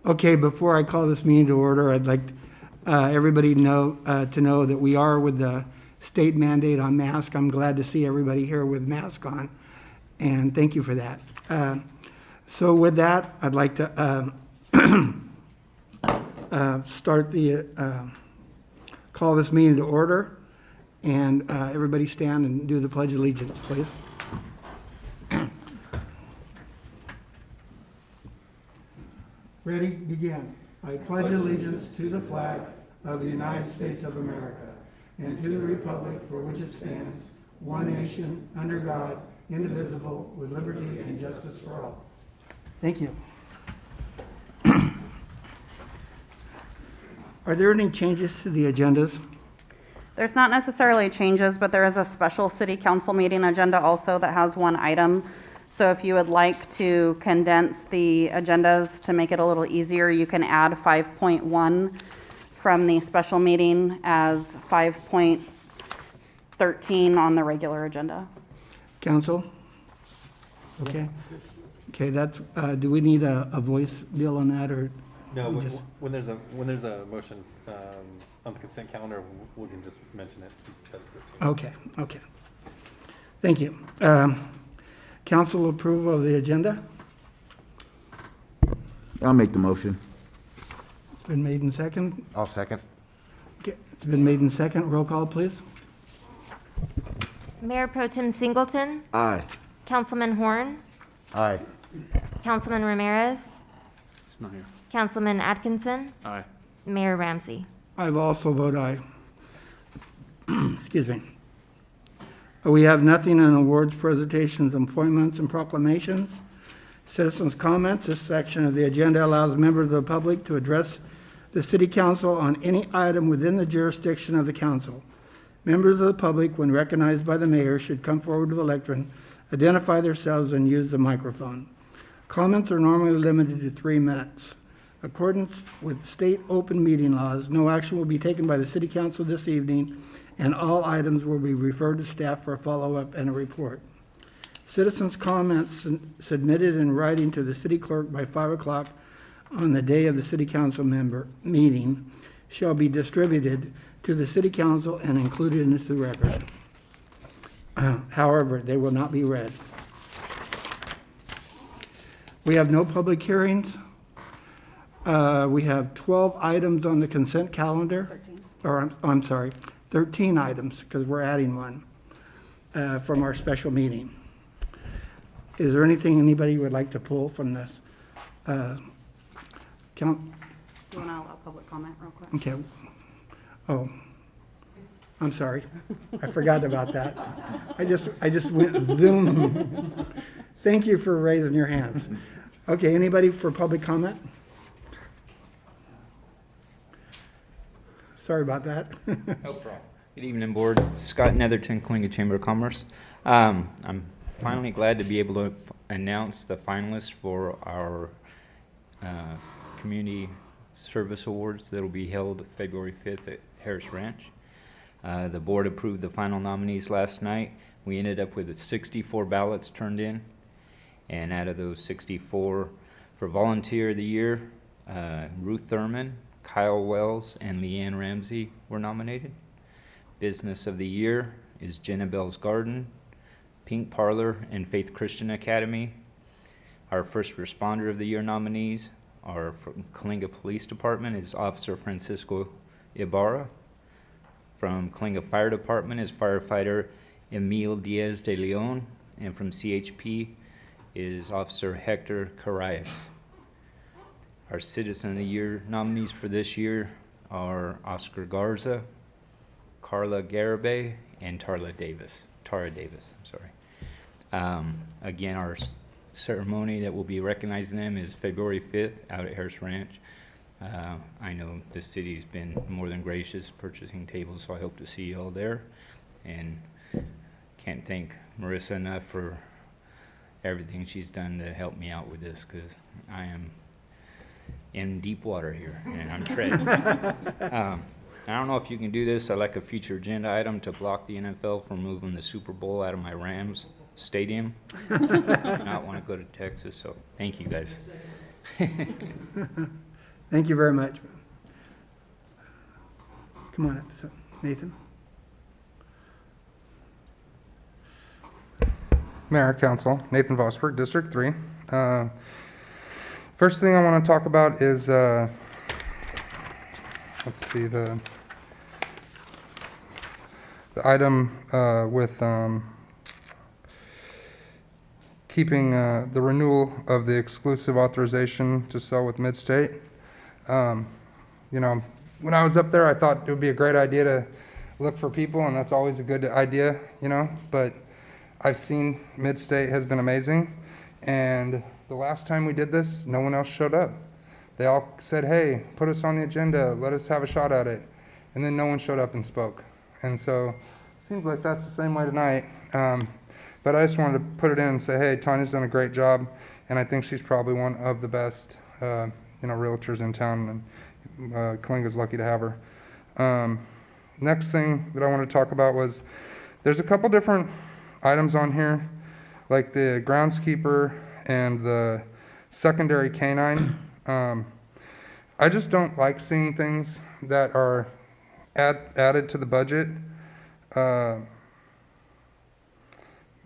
Okay, before I call this meeting to order, I'd like everybody to know that we are with the state mandate on mask. I'm glad to see everybody here with mask on, and thank you for that. So with that, I'd like to call this meeting to order, and everybody stand and do the Pledge of Allegiance, please. Ready? Begin. I pledge allegiance to the flag of the United States of America and to the republic for which it stands, one nation, under God, indivisible, with liberty and justice for all. Thank you. Are there any changes to the agendas? There's not necessarily changes, but there is a special city council meeting agenda also that has one item. So if you would like to condense the agendas to make it a little easier, you can add 5.1 from the special meeting as 5.13 on the regular agenda. Council? Okay. Okay, that's, do we need a voice deal on that, or? No, when there's a motion on the consent calendar, we can just mention it. Okay, okay. Thank you. Council approval of the agenda? I'll make the motion. Been made in second. I'll second. Okay, it's been made in second. Roll call, please. Mayor Pro Tem Singleton, Aye. Councilman Horn, Aye. Councilman Ramirez, It's not here. Councilman Atkinson, Aye. Mayor Ramsey. I've also vote aye. Excuse me. We have nothing on awards, presentations, appointments, and proclamations. Citizens' comments. This section of the agenda allows members of the public to address the city council on any item within the jurisdiction of the council. Members of the public, when recognized by the mayor, should come forward to the lectern, identify themselves, and use the microphone. Comments are normally limited to 3 minutes. Accordance with state open meeting laws, no action will be taken by the city council this evening, and all items will be referred to staff for a follow-up and a report. Citizens' comments submitted in writing to the city clerk by 5 o'clock on the day of the city council member meeting shall be distributed to the city council and included into the record. However, they will not be read. We have no public hearings. We have 12 items on the consent calendar. 13. Or I'm sorry, 13 items, because we're adding one from our special meeting. Is there anything anybody would like to pull from this? Do you want to allow public comment real quick? Okay. Oh, I'm sorry. I forgot about that. I just went zoom. Thank you for raising your hands. Okay, anybody for public comment? Sorry about that. No problem. Good evening, Board. Scott Netherton, Coalinga Chamber of Commerce. I'm finally glad to be able to announce the finalists for our Community Service Awards that will be held February 5th at Harris Ranch. The Board approved the final nominees last night. We ended up with 64 ballots turned in, and out of those 64, for Volunteer of the Year, Ruth Thurman, Kyle Wells, and Leanne Ramsey were nominated. Business of the Year is Jenna Bell's Garden, Pink Parlor, and Faith Christian Academy. Our First Responder of the Year nominees are from Coalinga Police Department is Officer Francisco Ibarra. From Coalinga Fire Department is firefighter Emil Diaz de Leon, and from CHP is Officer Hector Carayas. Our Citizen of the Year nominees for this year are Oscar Garza, Carla Garibay, and Tara Davis. Again, our ceremony that will be recognizing them is February 5th out at Harris Ranch. I know the city's been more than gracious purchasing tables, so I hope to see you all there. And can't thank Marissa enough for everything she's done to help me out with this, because I am in deep water here and I'm treading. I don't know if you can do this. I'd like a future agenda item to block the NFL from moving the Super Bowl out of my Rams stadium. I do not want to go to Texas, so thank you guys. Thank you very much. Come on up, so, Nathan. Mayor, Council, Nathan Vosberg, District 3. First thing I want to talk about is, let's see, the item with keeping the renewal of the exclusive authorization to sell with Midstate. You know, when I was up there, I thought it would be a great idea to look for people, and that's always a good idea, you know, but I've seen Midstate has been amazing, and the last time we did this, no one else showed up. They all said, hey, put us on the agenda, let us have a shot at it, and then no one showed up and spoke. And so it seems like that's the same way tonight, but I just wanted to put it in and say, hey, Tanya's done a great job, and I think she's probably one of the best realtors in town, and Kalinga's lucky to have her. Next thing that I want to talk about was there's a couple different items on here, like the groundskeeper and the secondary canine. I just don't like seeing things that are added to the budget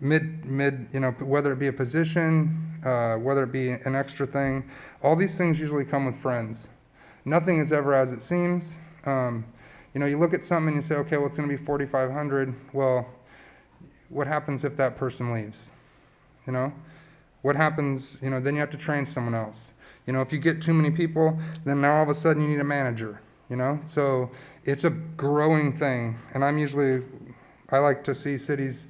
mid, whether it be a position, whether it be an extra thing. All these things usually come with friends. Nothing is ever as it seems. You look at something and you say, okay, well, it's going to be $4,500. Well, what happens if that person leaves? What happens, then you have to train someone else. If you get too many people, then now all of a sudden you need a manager, So it's a growing thing. And I like to see cities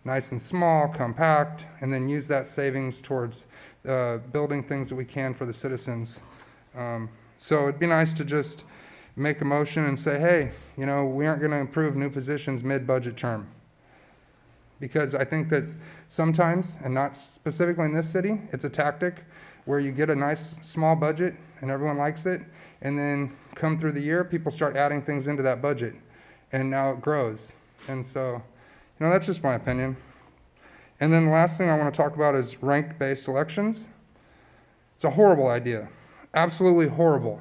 nice and small, compact, and then use that savings towards building things that we can for the citizens. So it'd be nice to just make a motion and say, hey, we aren't going to approve new positions mid-budget term. Because I think that sometimes, and not specifically in this city, it's a tactic where you get a nice small budget and everyone likes it, and then come through the year, people start adding things into that budget, and now it grows. And so, that's just my opinion. And then the last thing I want to talk about is rank-based elections. It's a horrible idea, absolutely horrible.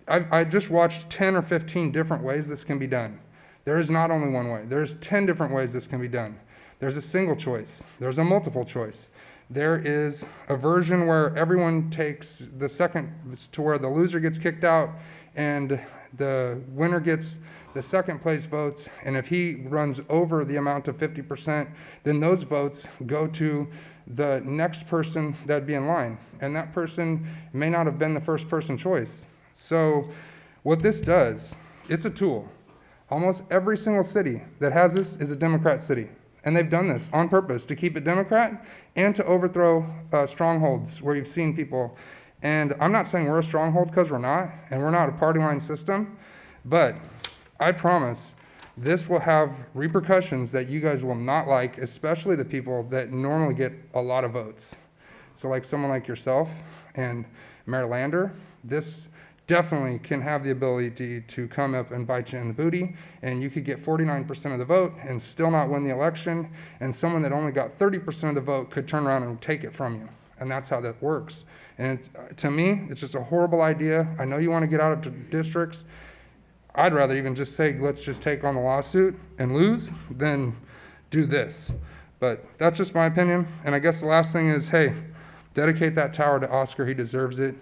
I just watched 10 or 15 different ways this can be done. There is not only one way. There's 10 different ways this can be done. There's a single choice. There's a multiple choice. There is a version where everyone takes the second, to where the loser gets kicked out and the winner gets the second place votes. And if he runs over the amount of 50%, then those votes go to the next person that'd be in line. And that person may not have been the first person choice. So what this does, it's a tool. Almost every single city that has this is a Democrat city. And they've done this on purpose to keep it Democrat and to overthrow strongholds where you've seen people. And I'm not saying we're a stronghold, because we're not, and we're not a party line system, but I promise this will have repercussions that you guys will not like, especially the people that normally get a lot of votes. So like someone like yourself and Mayor Lander, this definitely can have the ability to come up and bite you in the booty, and you could get 49% of the vote and still not win the election, and someone that only got 30% of the vote could turn around and take it from you. And that's how that works. And to me, it's just a horrible idea. I know you want to get out of districts. I'd rather even just say, let's just take on the lawsuit and lose than do this. But that's just my opinion. And I guess the last thing is, hey, dedicate that tower to Oscar. He deserves it.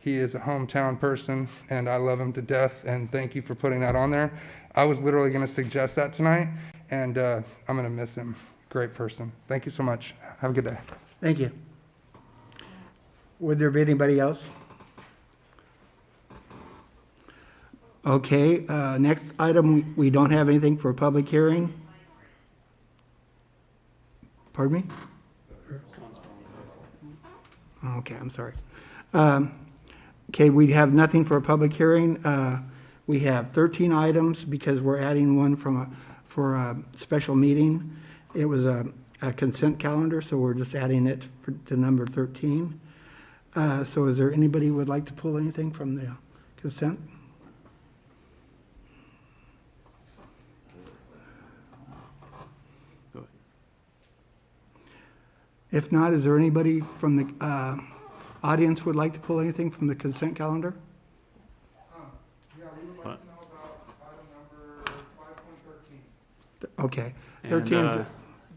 He is a hometown person, and I love him to death, and thank you for putting that on there. I was literally going to suggest that tonight, and I'm going to miss him. Great person. Thank you so much. Have a good day. Thank you. Would there be anybody else? Okay, next item, we don't have anything for a public hearing. Pardon me? Okay, I'm sorry. Okay, we have nothing for a public hearing. We have 13 items because we're adding one for a special meeting. It was a consent calendar, so we're just adding it to number 13. So is there anybody who would like to pull anything from the consent? If not, is there anybody from the audience would like to pull anything from the consent calendar? Okay, And 13,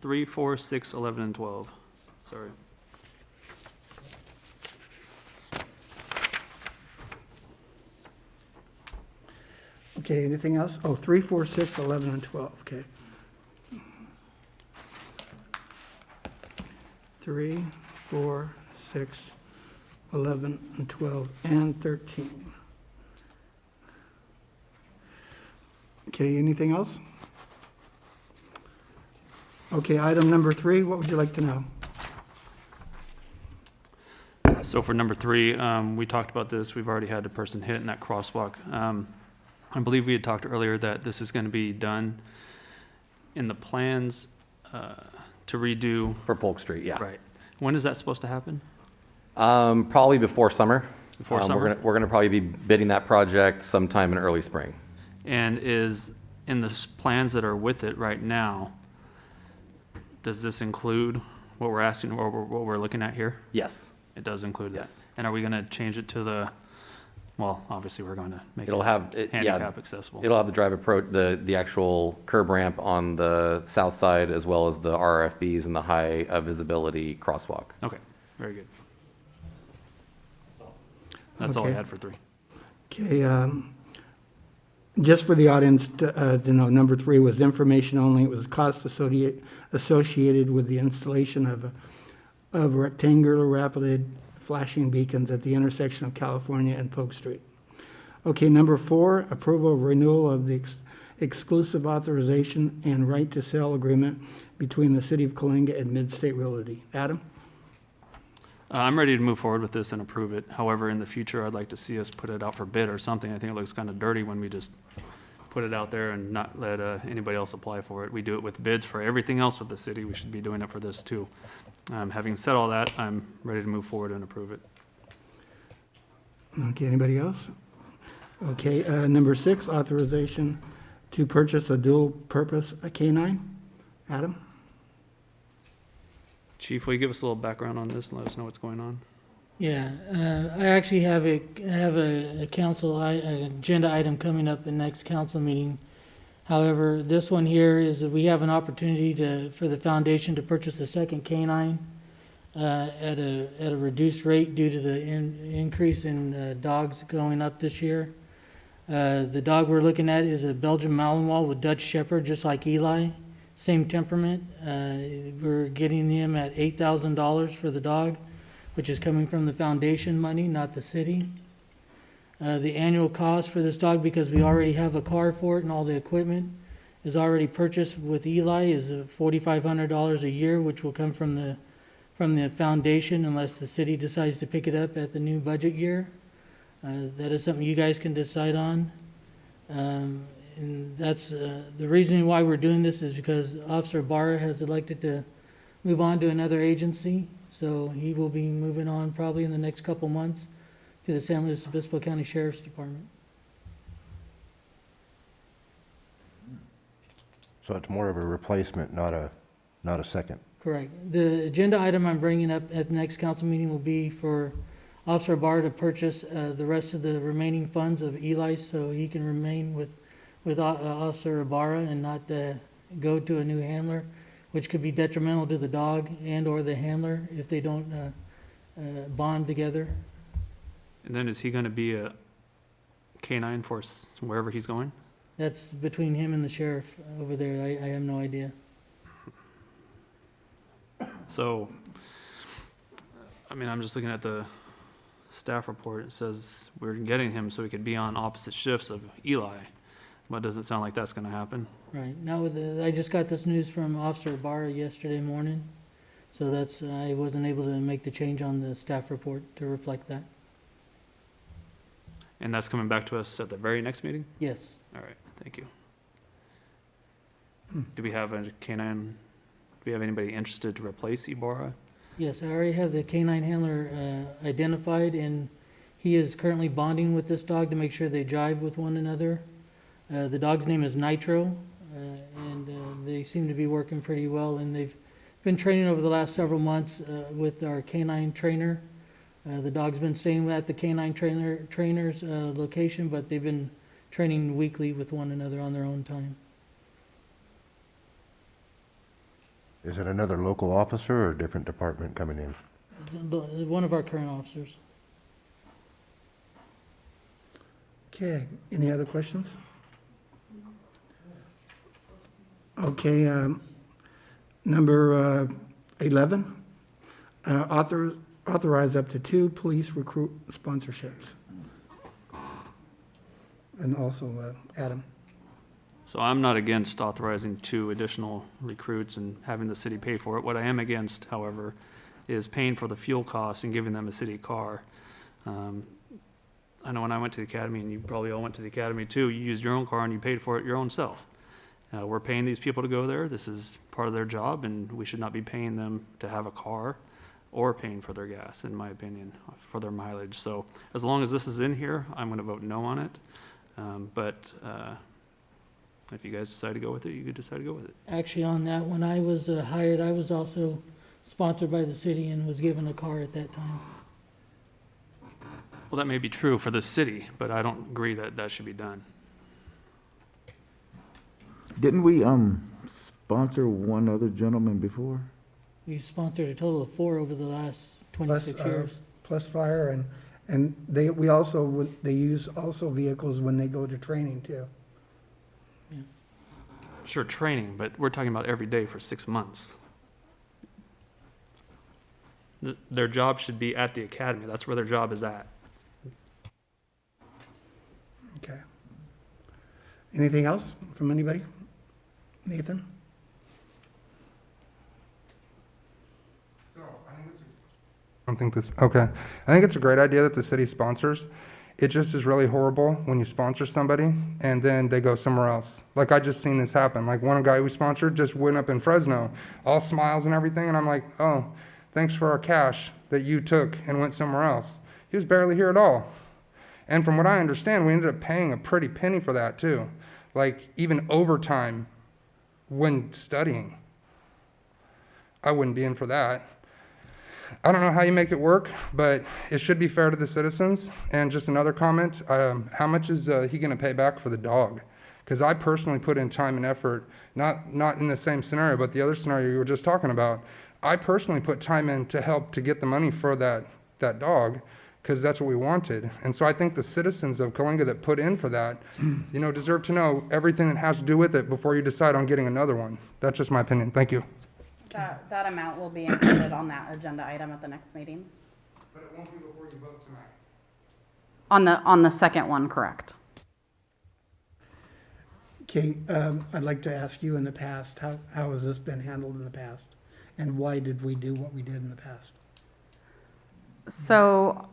3, 4, 6, 11, and 12. Sorry. okay, anything else? Oh, 3, 4, 6, 11, and 12, okay. 3, 4, 6, 11, and 12, and 13. Okay, anything else? Okay, item number 3, what would you like to know? So for number 3, we talked about this. We've already had a person hit in that crosswalk. I believe we had talked earlier that this is going to be done in the plans to redo. For Polk Street, yeah. Right. When is that supposed to happen? Probably before summer. Before summer? We're gonna probably be bidding that project sometime in early spring. And is in the plans that are with it right now, does this include what we're asking, or what we're looking at here? Yes. It does include that. Yes. And are we going to change it to the, well, obviously, we're going to make It'll it have, handicap accessible. it'll have the drive approach, the actual curb ramp on the south side, as well as the RFBs and the high visibility crosswalk. Okay, very good. That's all I Okay. had for 3. Okay, just for the audience to know, number 3 was information only. It was cost associated with the installation of rectangular rapid flashing beacons at the intersection of California and Polk Street. Okay, number 4, approval of renewal of the exclusive authorization and right to sell agreement between the City of Coalinga and Midstate Realty. Adam? I'm ready to move forward with this and approve it. However, in the future, I'd like to see us put it out for bid or something. I think it looks kind of dirty when we just put it out there and not let anybody else apply for it. We do it with bids for everything else with the city. We should be doing it for this too. Having said all that, I'm ready to move forward and approve it. Okay, anybody else? Okay, number 6, authorization to purchase a dual-purpose canine. Adam? Chief, will you give us a little background on this and let us know what's going on? Yeah, I actually have a agenda item coming up in next council meeting. However, this one here is that we have an opportunity for the foundation to purchase a second canine at a reduced rate due to the increase in dogs going up this year. The dog we're looking at is a Belgian Malinois with Dutch Shepherd, just like Eli. Same temperament. We're getting him at $8,000 for the dog, which is coming from the foundation money, not the city. The annual cost for this dog, because we already have a car for it and all the equipment is already purchased with Eli, is $4,500 a year, which will come from the foundation unless the city decides to pick it up at the new budget year. That is something you guys can decide on. And that's the reason why we're doing this is because Officer Barra has elected to move on to another agency. So he will be moving on probably in the next couple months to the San Luis Obispo County Sheriff's Department. So it's more of a replacement, not a second. Correct. The agenda item I'm bringing up at the next council meeting will be for Officer Barr to purchase the rest of the remaining funds of Eli so he can remain with Officer Ibarra and not go to a new handler, which could be detrimental to the dog and or the handler if they don't bond together. And then is he going to be a canine for wherever he's going? That's between him and the sheriff over there. I have no idea. So, I mean, I'm just looking at the staff report. It says we're getting him so he could be on opposite shifts of Eli. But does it sound like that's going to happen? Right. Now, I just got this news from Officer Barra yesterday morning. So I wasn't able to make the change on the staff report to reflect that. And that's coming back to us at the very next meeting? Yes. All right, thank you. Do we have a canine, do we have anybody interested to replace Ibarra? Yes, I already have the canine handler identified, and he is currently bonding with this dog to make sure they jive with one another. The dog's name is Nitro, and they seem to be working pretty well, and they've been training over the last several months with our canine trainer. The dog's been staying at the canine trainer's location, but they've been training weekly with one another on their own time. Is it another local officer or a different department coming in? One of our current officers. Okay, any other questions? Okay, number 11, authorize up to 2 police recruit sponsorships. And also, Adam. So I'm not against authorizing 2 additional recruits and having the city pay for it. What I am against, however, is paying for the fuel costs and giving them a city car. I know when I went to the academy, and you probably all went to the academy too, you used your own car and you paid for it your own self. We're paying these people to go there. This is part of their job, and we should not be paying them to have a car or paying for their gas, in my opinion, for their mileage. So as long as this is in here, I'm gonna vote no on it. But if you guys decide to go with it, you could decide to go with it. Actually, on that, when I was hired, I was also sponsored by the city and was given a car at that time. Well, that may be true for the city, but I don't agree that that should be done. Didn't we, sponsor one other gentleman before? We sponsored a total of 4 over the last 26 years. Plus fire, and they use also vehicles when they go to training too. Sure, training, but we're talking about every day for 6 months. Their job should be at the academy. That's where their job is at. Okay. Anything else from anybody? Nathan? So, I think it's a great idea that the city sponsors. It just is really horrible when you sponsor somebody and then they go somewhere else. Like, I just seen this happen. Like, one guy we sponsored just went up in Fresno, all smiles and everything, and I'm like, oh, thanks for our cash that you took and went somewhere else. He was barely here at all. And from what I understand, we ended up paying a pretty penny for that too. Like, even overtime when studying. I wouldn't be in for that. I don't know how you make it work, but it should be fair to the citizens. And just another comment, how much is he gonna pay back for the dog? Because I personally put in time and effort, not in the same scenario, but the other scenario you were just talking about. I personally put time in to help to get the money for that dog, because that's what we wanted. And so I think the citizens of Coalinga that put in for that, deserve to know everything that has to do with it before you decide on getting another one. That's just my opinion. Thank you. That amount will be included on that agenda item at the next meeting. But it won't be before you vote tonight. On the second one, correct. Okay, I'd like to ask you in the past, how has this been handled in the past? And why did we do what we did in the past? So,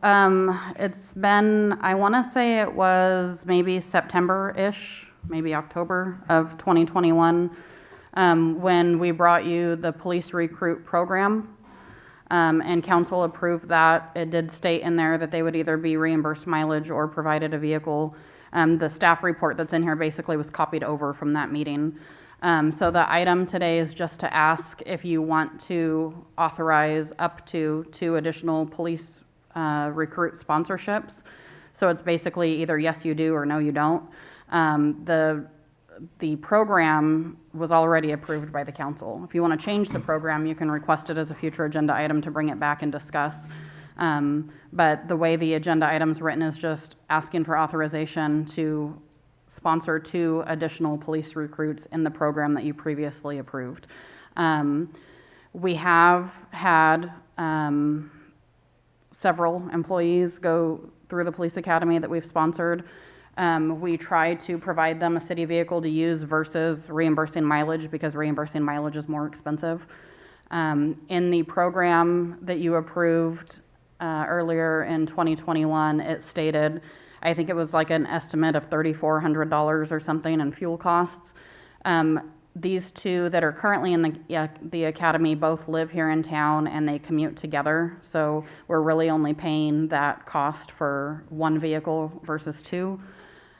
it's been, I want to say it was maybe September-ish, maybe October of 2021, when we brought you the police recruit program, and council approved that. It did state in there that they would either be reimbursed mileage or provided a vehicle. The staff report that's in here basically was copied over from that meeting. So the item today is just to ask if you want to authorize up to 2 additional police recruit sponsorships. So it's basically either yes you do or no you don't. The program was already approved by the council. If you want to change the program, you can request it as a future agenda item to bring it back and discuss. But the way the agenda item's written is just asking for authorization to sponsor 2 additional police recruits in the program that you previously approved. We have had several employees go through the police academy that we've sponsored. We try to provide them a city vehicle to use versus reimbursing mileage, because reimbursing mileage is more expensive. In the program that you approved earlier in 2021, it stated, I think it was like an estimate of $3,400 or something in fuel costs. These 2 that are currently in the academy both live here in town and they commute together. So we're really only paying that cost for 1 vehicle versus 2.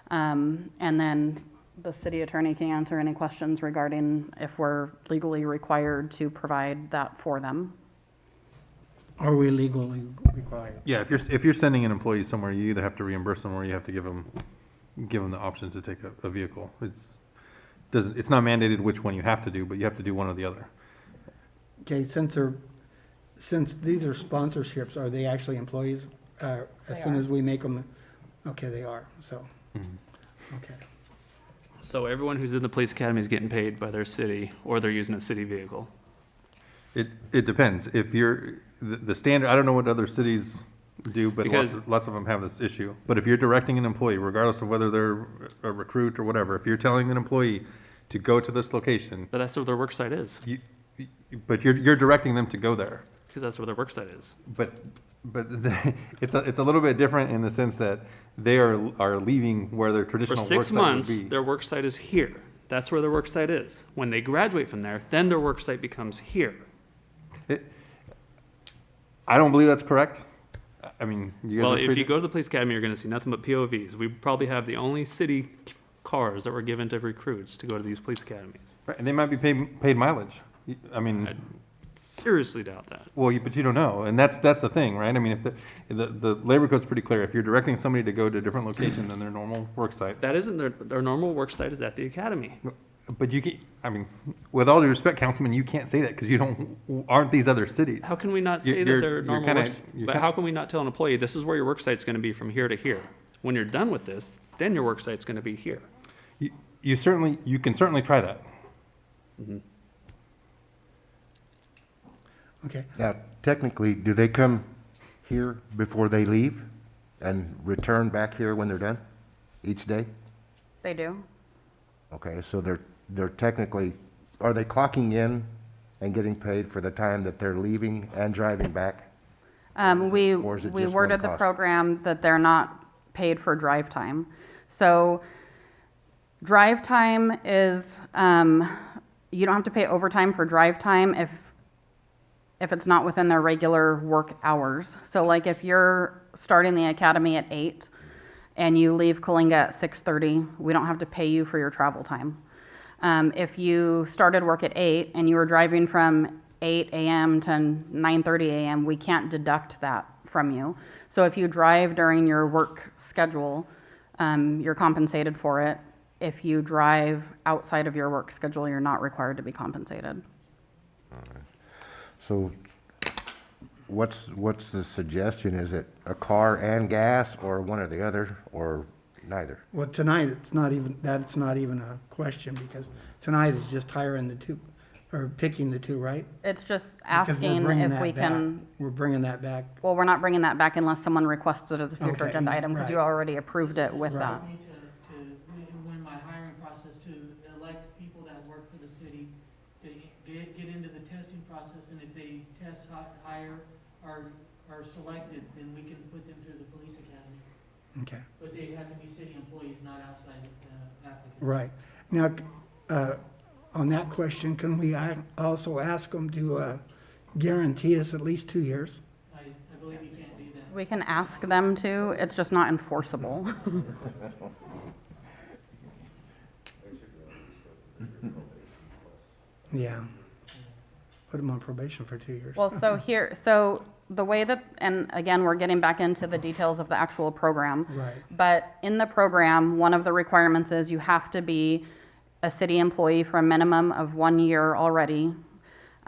And then the city attorney can answer any questions regarding if we're legally required to provide that for them. Are we legally required? Yeah, if you're sending an employee somewhere, you either have to reimburse them or you have to give them the option to take a vehicle. It's not mandated which one you have to do, but you have to do one or the other. Okay, since these are sponsorships, are they actually employees, as They soon are. as we make them? Okay, they are, so, Mm-hmm. okay. So everyone who's in the police academy is getting paid by their city, or they're using a city vehicle. It depends. If you're, the standard, I don't know what other cities do, but Because- lots of them have this issue. But if you're directing an employee, regardless of whether they're a recruit or whatever, if you're telling an employee to go to this location, But that's where their work site is, but you're directing them to go there. because that's where their work site is. But it's a little bit different in the sense that they are leaving where their For traditional work 6 site would months, be. their work site is here. That's where their work site is. When they graduate from there, then their work site becomes here. I don't believe that's correct. I mean, you guys Well, are if free you to- go to the police academy, you're gonna see nothing but POVs. We probably have the only city cars that were given to recruits to go to these police academies. Right, and they might be paid mileage. I mean, I seriously doubt that. well, but you don't know, and that's the thing, right? I mean, if the labor code's pretty clear. If you're directing somebody to go to a different location than their normal work site, That isn't their normal work site is at the academy. but you can, I mean, with all due respect, Councilman, you can't say that because aren't these other cities? How can we not say that You're- they're you're normal kinda- work? you're But kinda- how can we not tell an employee, this is where your work site's gonna be from here to here? When you're done with this, then your work site's gonna be here. You can certainly try that. Okay, Now, technically, do they come here before they leave and return back here when they're done each day? They do. Okay, so they're technically, are they clocking in and getting paid for the time that they're leaving and driving back? We Or is it just one worded the cost? program that they're not paid for drive time. So drive time is, you don't have to pay overtime for drive time if it's not within their regular work hours. So like if you're starting the academy at 8 and you leave Coalinga at 6:30, we don't have to pay you for your travel time. If you started work at 8 and you were driving from 8 a.m. to 9:30 a.m., we can't deduct that from you. So if you drive during your work schedule, you're compensated for it. If you drive outside of your work schedule, you're not required to be compensated. So what's the suggestion? Is it a car and gas or one or the other or neither? well, tonight, that's not even a question, because tonight is just hiring the two, or picking the two, right? It's just Because we're asking bringing if that we back. can, We're bringing that back. well, we're not bringing that back unless someone requests it as a future Okay, agenda item, because you right. already approved it with Right. that. Me when my hiring process to elect people that work for the city, to get into the testing process, and if they test higher, are selected, then we can put them through the police academy. Okay, But they have to be city employees, not outside applicants. right. Now, on that question, can we also ask them to guarantee us at least 2 years? I believe you can't do that. We can ask them to, it's just not enforceable. Yeah. Put them on probation for 2 years. Well, so the way that, and again, we're getting back into the details of the actual program. Right. But in the program, one of the requirements is you have to be a city employee for a minimum of 1 year already.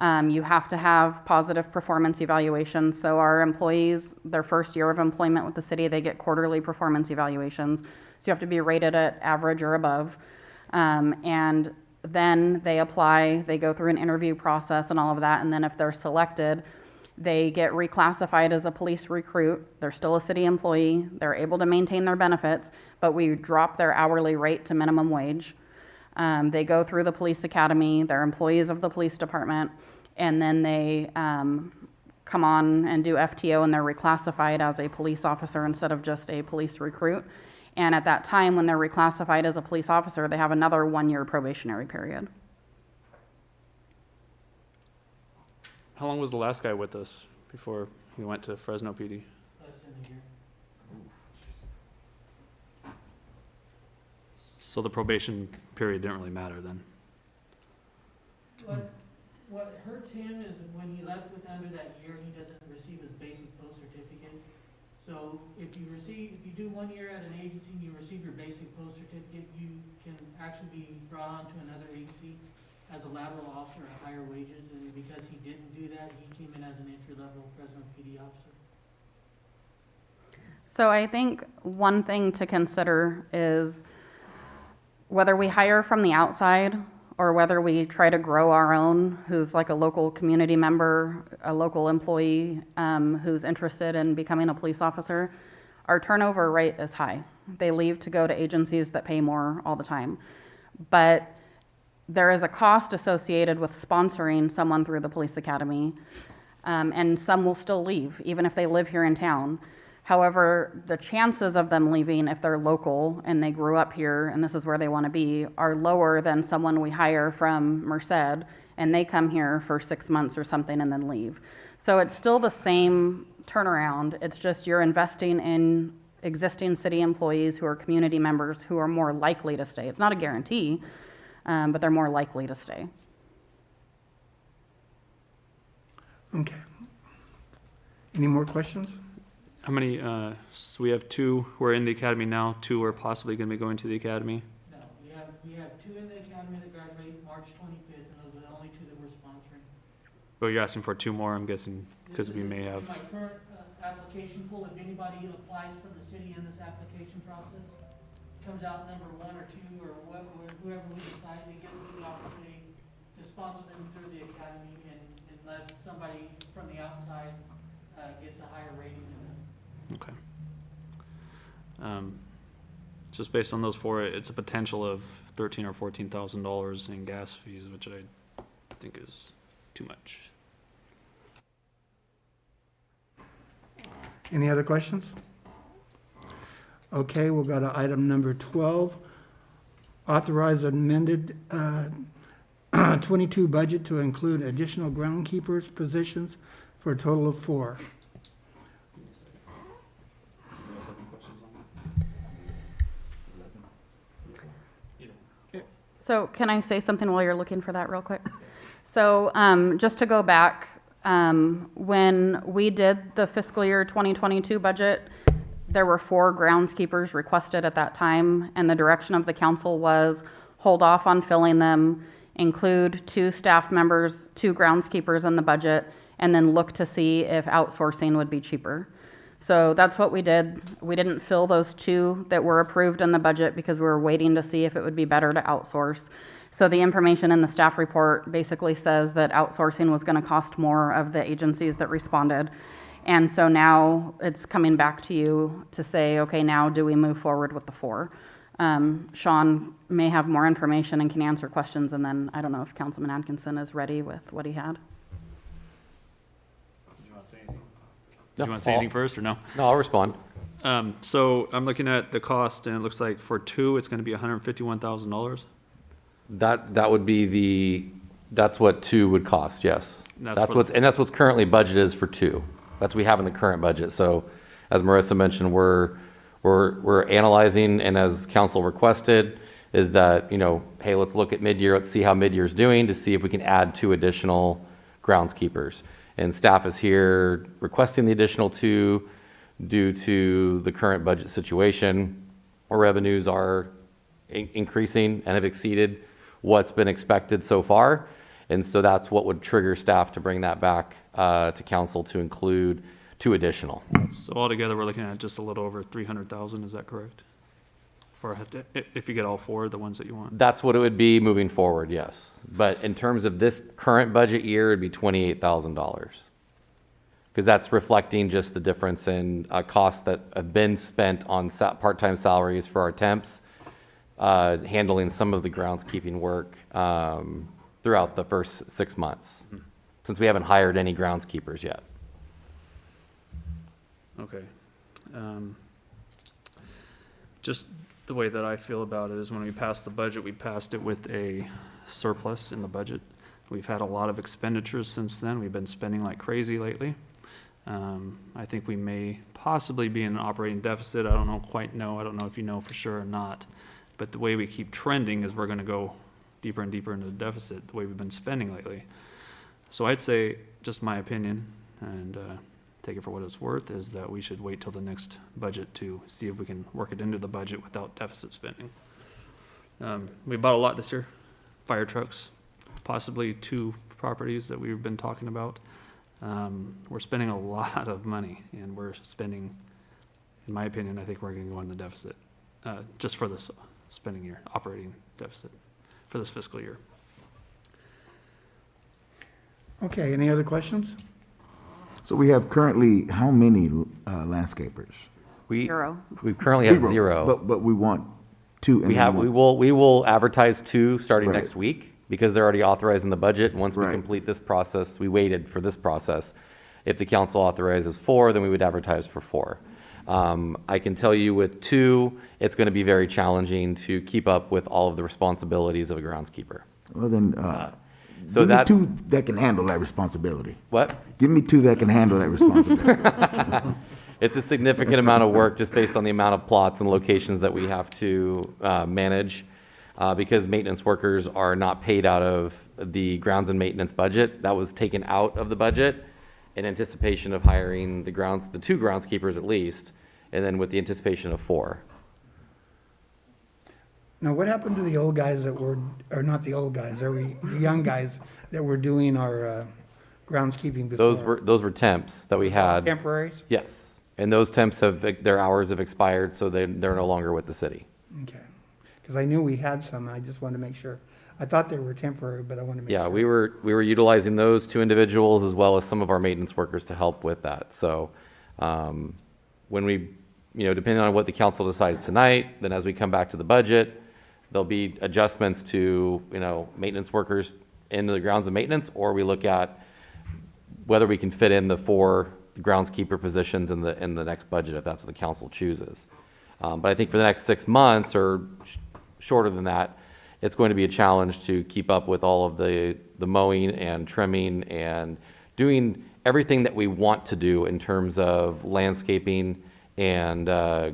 You have to have positive performance evaluations. So our employees, their first year of employment with the city, they get quarterly performance evaluations. So you have to be rated at average or above. And then they apply, they go through an interview process and all of that. And then if they're selected, they get reclassified as a police recruit. They're still a city employee. They're able to maintain their benefits, but we drop their hourly rate to minimum wage. They go through the police academy. They're employees of the police department. And then they come on and do FTO, and they're reclassified as a police officer instead of just a police recruit. And at that time, when they're reclassified as a police officer, they have another 1 year probationary period. How long was the last guy with us before he went to Fresno PD? Less than a year. So the probation period didn't really matter then? What hurts him is when he left with under that year, he doesn't receive his basic post certificate. So if you do 1 year at an agency and you receive your basic post certificate, you can actually be brought on to another agency as a lateral officer at higher wages, and because he didn't do that, he came in as an entry-level Fresno PD officer. So I think one thing to consider is whether we hire from the outside or whether we try to grow our own, who's like a local community member, a local employee who's interested in becoming a police officer, our turnover rate is high. They leave to go to agencies that pay more all the time. But there is a cost associated with sponsoring someone through the police academy, and some will still leave, even if they live here in town. However, the chances of them leaving if they're local and they grew up here and this is where they want to be are lower than someone we hire from Merced and they come here for 6 months or something and then leave. So it's still the same turnaround. It's just you're investing in existing city employees who are community members who are more likely to stay. It's not a guarantee, but they're more likely to stay. Okay. Any more questions? How many, so we have 2 who are in the academy now, 2 are possibly going to be going to the academy. No, we have 2 in the academy that graduate March 25th, and those are the only 2 that we're sponsoring. But you're asking for 2 more, I'm guessing, because This we is may in have. my current application pool, if anybody applies from the city in this application process, comes out number 1 or 2 or whoever we decide, we give them the opportunity to sponsor them through the academy, and unless somebody from the outside gets a higher rating than them. Okay. Just based on those 4, it's a potential of $13,000 or $14,000 in gas fees, which I think is too much. Any other questions? Okay, we'll go to item number 12. Authorize amended 22 budget to include additional groundskeepers positions for a total of 4. So can I say something while you're looking for that real quick? So just to go back, when we did the fiscal year 2022 budget, there were 4 groundskeepers requested at that time, and the direction of the council was hold off on filling them, include 2 staff members, 2 groundskeepers in the budget, and then look to see if outsourcing would be cheaper. So that's what we did. We didn't fill those 2 that were approved in the budget because we were waiting to see if it would be better to outsource. So the information in the staff report basically says that outsourcing was going to cost more of the agencies that responded. And so now it's coming back to you to say, okay, now do we move forward with the 4? Sean may have more information and can answer questions, and then I don't know if Councilman Atkinson is ready with what he had. Do you want to say anything first or no? No, I'll respond. So I'm looking at the cost, and it looks like for 2, it's going to be $151,000. That would be that's what 2 would cost, yes. And That's what's currently budgeted is for 2. That's what we have in the current budget. So as Marissa mentioned, we're analyzing, and as council requested, is that, hey, let's look at mid-year, let's see how mid-year's doing to see if we can add 2 additional groundskeepers. And staff is here requesting the additional 2 due to the current budget situation. Our revenues are increasing and have exceeded what's been expected so far. And so that's what would trigger staff to bring that back to council to include 2 additional. So altogether, we're looking at just a little over 300,000, is that correct? If you get all 4, the ones that you want? That's what it would be moving forward, yes. But in terms of this current budget year, it'd be $28,000. Because that's reflecting just the difference in costs that have been spent on part-time salaries for our temps, handling some of the groundskeeping work throughout the first 6 months, since we haven't hired any groundskeepers yet. Okay. Just the way that I feel about it is when we passed the budget, we passed it with a surplus in the budget. We've had a lot of expenditures since then. We've been spending like crazy lately. I think we may possibly be in an operating deficit. I don't quite know. I don't know if you know for sure or not. But the way we keep trending is we're going to go deeper and deeper into the deficit, the way we've been spending lately. So I'd say, just my opinion, and take it for what it's worth, is that we should wait till the next budget to see if we can work it into the budget without deficit spending. We bought a lot this year, fire trucks. possibly 2 properties that we've been talking about. We're spending a lot of money, and we're spending, in my opinion, I think we're gonna go in the deficit, just for this spending year, operating deficit for this fiscal year. Okay, any other questions? So we have currently how many landscapers? We 0. we currently have 0. But we want 2. We have, we will advertise 2 starting Right. next week because they're already authorized in the budget. And once we Right. complete this process, we waited for this process. If the council authorizes 4, then we would advertise for 4. I can tell you with 2, it's going to be very challenging to keep up with all of the responsibilities of a groundskeeper. Well, then, So give me that, 2 that can handle that responsibility. what? Give me 2 that can handle that responsibility. It's a significant amount of work just based on the amount of plots and locations that we have to manage. Because maintenance workers are not paid out of the grounds and maintenance budget. That was taken out of the budget in anticipation of hiring the 2 groundskeepers at least, and then with the anticipation of 4. Now, what happened to the old guys that were, or not the old guys, the young guys that were doing our groundskeeping before? Those were temps that we had. Temporaries? Yes, and those temps their hours have expired, so they're no longer with the city. Okay. Because I knew we had some, and I just wanted to make sure. I thought they were temporary, but I wanted to make sure. Yeah, we were utilizing those 2 individuals as well as some of our maintenance workers to help with that. So, when we, depending on what the council decides tonight, then as we come back to the budget, there'll be adjustments to, maintenance workers into the grounds and maintenance, or we look at whether we can fit in the 4 groundskeeper positions in the next budget, if that's what the council chooses. But I think for the next 6 months or shorter than that, it's going to be a challenge to keep up with all of the mowing and trimming and doing everything that we want to do in terms of landscaping and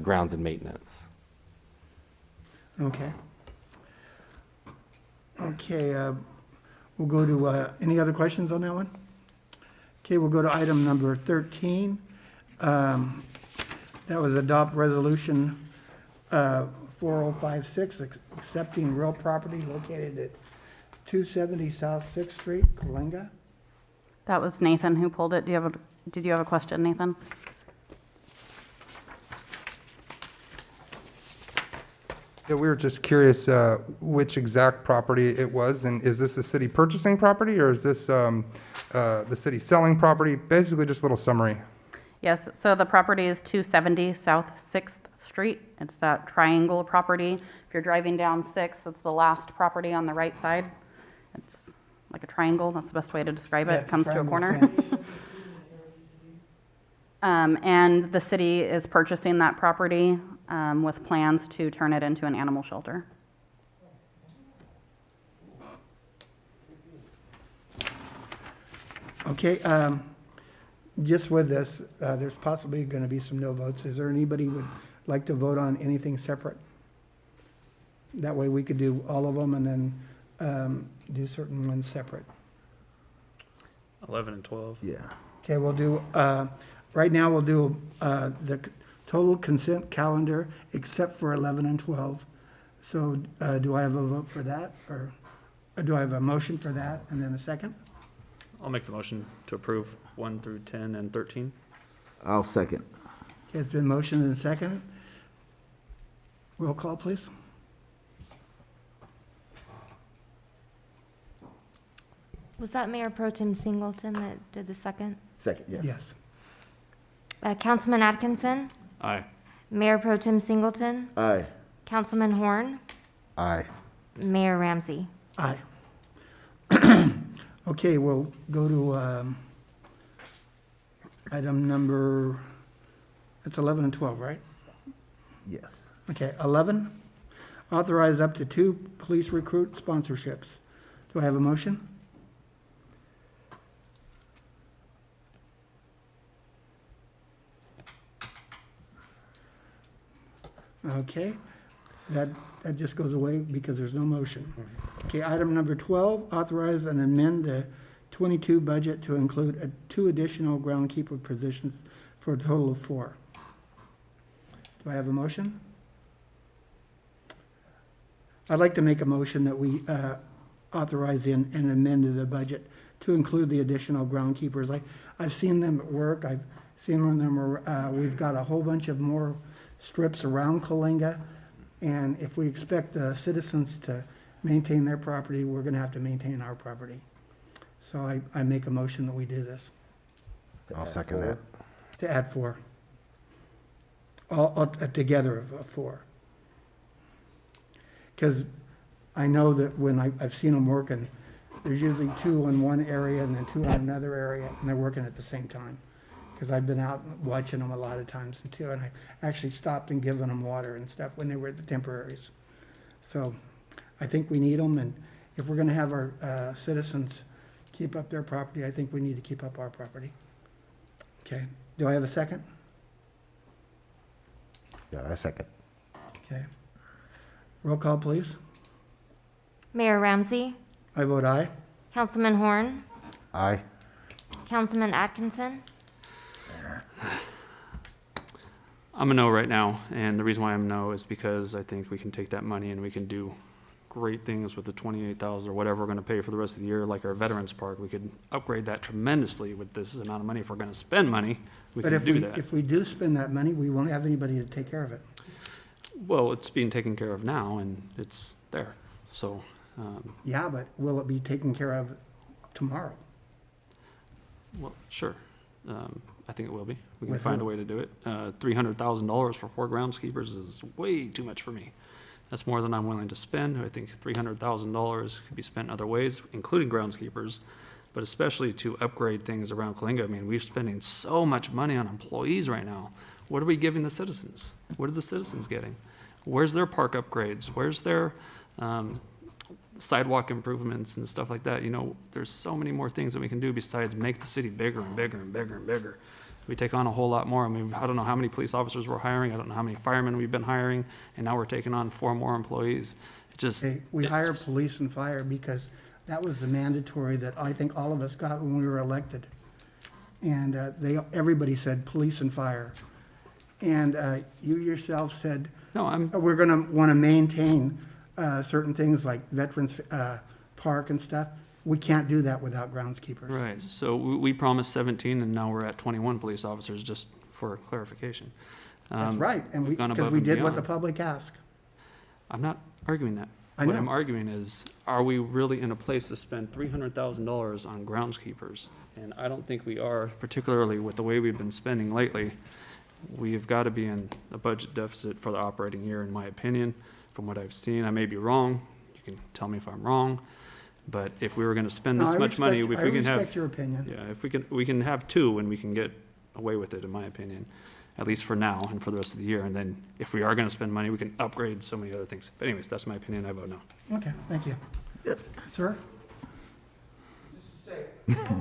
grounds and maintenance. Okay. Okay, we'll go to, any other questions on that one? Okay, we'll go to item number 13. That was adopt resolution 4056, accepting real property located at 270 South Sixth Street, Coalinga. That was Nathan who pulled it. Did you have a question, Nathan? Yeah, we were just curious which exact property it was, and is this a city purchasing property, or is this the city selling property? Basically, just a little summary. Yes, so the property is 270 South Sixth Street. It's that triangle property. If you're driving down Sixth, it's the last property on the right side. It's like a triangle. That's the best way to describe it. Yeah, It comes to a triangle corner. fence. And the city is purchasing that property with plans to turn it into an animal shelter. Okay, just with this, there's possibly going to be some no votes. Is there anybody who would like to vote on anything separate? That way we could do all of them and then do certain ones separate. 11 and 12. Yeah. Okay, we'll do, right now we'll do the total consent calendar except for 11 and 12. So do I have a vote for that, or do I have a motion for that and then a second? I'll make the motion to approve 1 through 10 and 13. I'll second. Okay, it's been motioned and seconded. Roll call, please. Was that Mayor Pro Tem Singleton that did the second? Second, yes. Yes. Councilman Atkinson, Aye. Mayor Pro Tem Singleton, Aye. Councilman Horn, Aye. Mayor Ramsey. Aye. Okay, we'll go to item number, it's 11 and 12, right? Yes. Okay, 11, authorize up to 2 police recruit sponsorships. Do I have a motion? Okay, that just goes away because there's no motion. Okay, item number 12, authorize and amend the 22 budget to include 2 additional groundkeeper positions for a total of 4. Do I have a motion? I'd like to make a motion that we authorizing and amended the budget to include the additional groundkeepers. I've seen them at work, I've seen them, we've got a whole bunch of more strips around Coalinga, and if we expect the citizens to maintain their property, we're gonna have to maintain our property. So I make a motion that we do this, I'll second that. to add 4. All together of 4. Because I know that when I've seen them working, there's usually 2 in one area and then 2 in another area, and they're working at the same time. Because I've been out watching them a lot of times too, and I actually stopped and given them water and stuff when they were at the temporaries. So I think we need them, and if we're gonna have our citizens keep up their property, I think we need to keep up our property. Okay, do I have a second? Yeah, I second. Okay. Roll call, please. Mayor Ramsey, I vote aye. Councilman Horn, Aye. Councilman Atkinson, I'm a no right now, and the reason why I'm no is because I think we can take that money and we can do great things with the 28,000 or whatever we're gonna pay for the rest of the year, like our Veterans Park. We could upgrade that tremendously with this amount of money. If we're gonna spend money, we But can if do we, that. if we do spend that money, we won't have anybody to take care of it. Well, it's being taken care of now, and it's there, so, Yeah, but will it be taken care of tomorrow? well, sure. I think it will be. We can With find a who? way to do it. $300,000 for 4 groundskeepers is way too much for me. That's more than I'm willing to spend. I think $300,000 could be spent other ways, including groundskeepers, but especially to upgrade things around Coalinga. I mean, we're spending so much money on employees right now. What are we giving the citizens? What are the citizens getting? Where's their park upgrades? Where's their sidewalk improvements and stuff like that? You know, there's so many more things that we can do besides make the city bigger and bigger and bigger and bigger. We take on a whole lot more. I mean, I don't know how many police officers we're hiring. I don't know how many firemen we've been hiring, and now we're taking on 4 more employees. It just. Okay, we it hire just- police and fire because that was the mandatory that I think all of us got when we were elected. And everybody said police and fire. And you yourself said, No, we're gonna wanna maintain certain things like Veterans Park and stuff. We can't do that without groundskeepers. right. So we promised 17, and now we're at 21 police officers, just for clarification. That's right, and we've gone because above we and did what the beyond. public asked. I'm not arguing that. I What know. I'm arguing is, are we really in a place to spend $300,000 on groundskeepers? And I don't think we are, particularly with the way we've been spending lately. We've got to be in a budget deficit for the operating year, in my opinion, from what I've seen. I may be wrong. You can tell me if I'm wrong. But if we were going to spend No, this I much money, if respect- we can I have. respect your opinion. Yeah, if we can have 2 and we can get away with it, in my opinion, at least for now and for the rest of the year. And then if we are gonna spend money, we can upgrade so many other things. But anyways, that's my opinion. I vote no. Okay, thank you. Sir?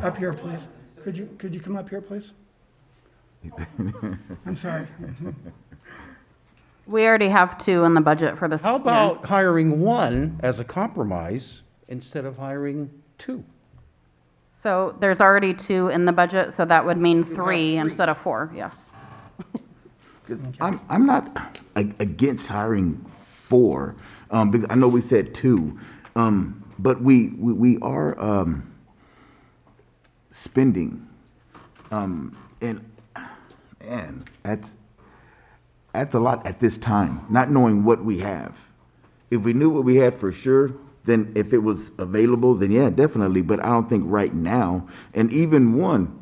Up here, please. Could you come up here, please? I'm sorry. We already have 2 in the budget for this How year. about hiring 1 as a compromise instead of hiring 2? So there's already 2 in the budget, so that would mean 3 instead of 4, yes. 'Cause I'm not against hiring 4, because I know we said 2, but we are spending, and that's a lot at this time, not knowing what we have. If we knew what we had for sure, then if it was available, then yeah, definitely, but I don't think right now, and even 1,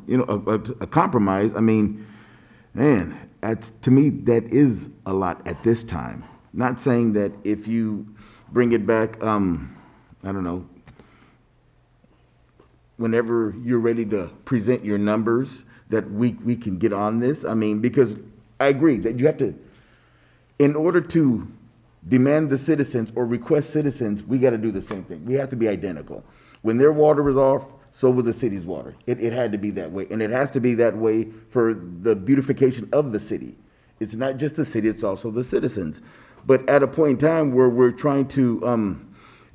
a compromise, I mean, man, to me, that is a lot at this time. Not saying that if you bring it back, I don't know, whenever you're ready to present your numbers, that we can get on this. I mean, because I agree that you have to, in order to demand the citizens or request citizens, we got to do the same thing. We have to be identical. When their water was off, so was the city's water. It had to be that way. And it has to be that way for the beautification of the city. It's not just the city, it's also the citizens. But at a point in time where we're trying to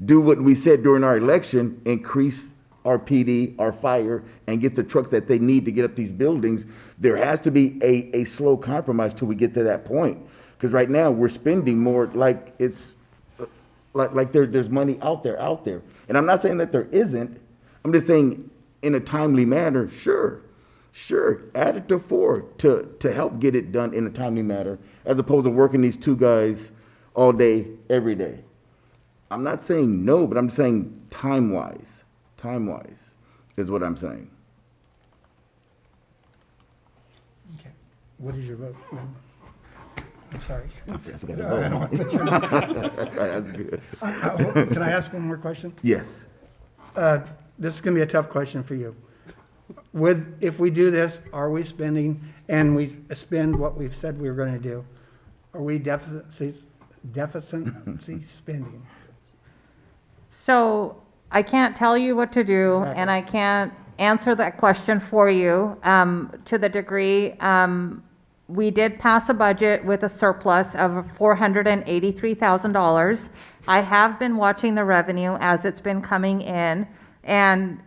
do what we said during our election, increase our PD, our fire, and get the trucks that they need to get up these buildings, there has to be a slow compromise till we get to that point. Because right now, we're spending more like it's like there's money out there. And I'm not saying that there isn't. I'm just saying in a timely manner, sure, add it to 4 to help get it done in a timely manner, as opposed to working these 2 guys all day, every day. I'm not saying no, but I'm saying time-wise is what I'm saying. Okay. What is your vote? I'm sorry. I forgot to vote. That's good. Can I ask one more question? Yes. This is going to be a tough question for you. If we do this, are we spending, and we spend what we've said we were going to do, are we deficit spending? So I can't tell you what to do, and I can't answer that question for you to the degree. We did pass a budget with a surplus of $483,000. I have been watching the revenue as it's been coming in, and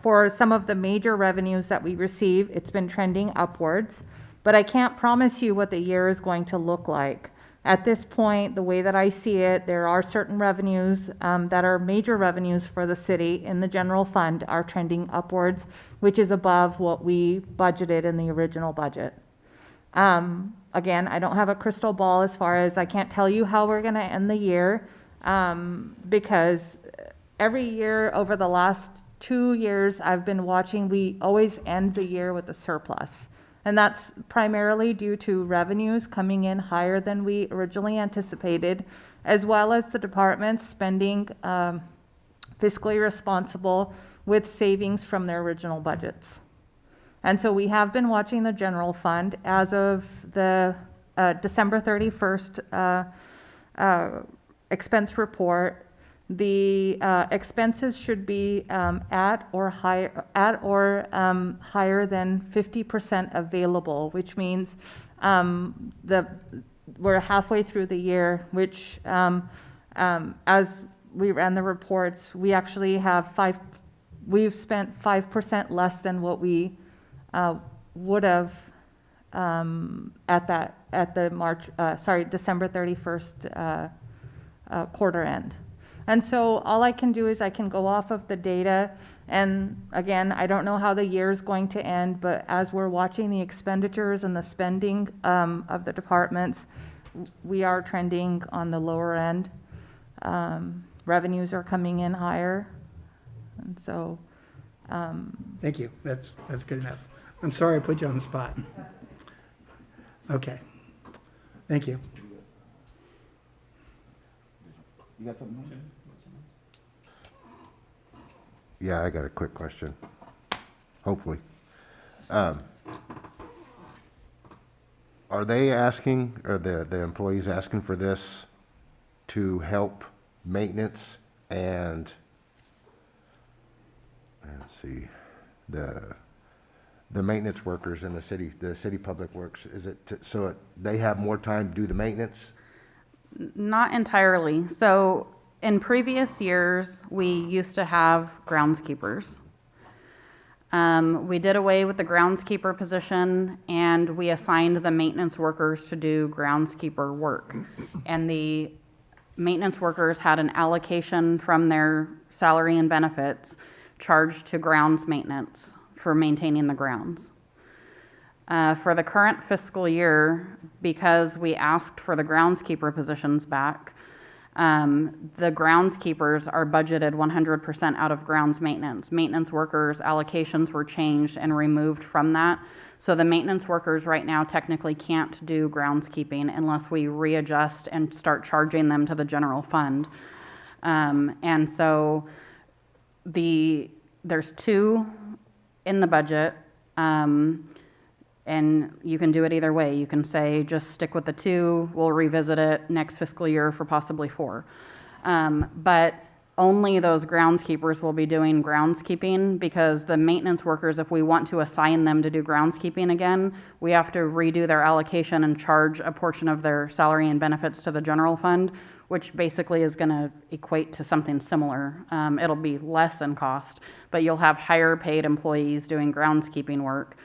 for some of the major revenues that we receive, it's been trending upwards. But I can't promise you what the year is going to look like. At this point, the way that I see it, there are certain revenues that are major revenues for the city in the general fund are trending upwards, which is above what we budgeted in the original budget. Again, I don't have a crystal ball as far as I can't tell you how we're going to end the year because every year over the last 2 years I've been watching, we always end the year with a surplus. And that's primarily due to revenues coming in higher than we originally anticipated, as well as the departments spending fiscally responsible with savings from their original budgets. And so we have been watching the general fund as of the December 31st expense report. The expenses should be at or higher than 50% available, which means we're halfway through the year, which as we ran the reports, we actually have we've spent 5% less than what we would have at the December 31st quarter end. And so all I can do is I can go off of the data. And again, I don't know how the year is going to end, but as we're watching the expenditures and the spending of the departments, we are trending on the lower end. Revenues are coming in higher. And so. Thank you. That's good enough. I'm sorry I put you on the spot. Okay. Thank you. You got something? Yeah, I got a quick question, hopefully. Are they asking, or the employees asking for this to help maintenance and, let's see, the maintenance workers in the city public works? Is it so they have more time to do the maintenance? Not entirely. So in previous years, we used to have groundskeepers. We did away with the groundskeeper position and we assigned the maintenance workers to do groundskeeper work. And the maintenance workers had an allocation from their salary and benefits charged to grounds maintenance for maintaining the grounds. For the current fiscal year, because we asked for the groundskeeper positions back, the groundskeepers are budgeted 100% out of grounds maintenance. Maintenance workers' allocations were changed and removed from that. So the maintenance workers right now technically can't do groundskeeping unless we readjust and start charging them to the general fund. And so there's 2 in the budget. And you can do it either way. You can say, just stick with the 2, we'll revisit it next fiscal year for possibly 4. But only those groundskeepers will be doing groundskeeping because the maintenance workers, if we want to assign them to do groundskeeping again, we have to redo their allocation and charge a portion of their salary and benefits to the general fund, which basically is going to equate to something similar. It'll be less in cost, but you'll have higher paid employees doing groundskeeping work.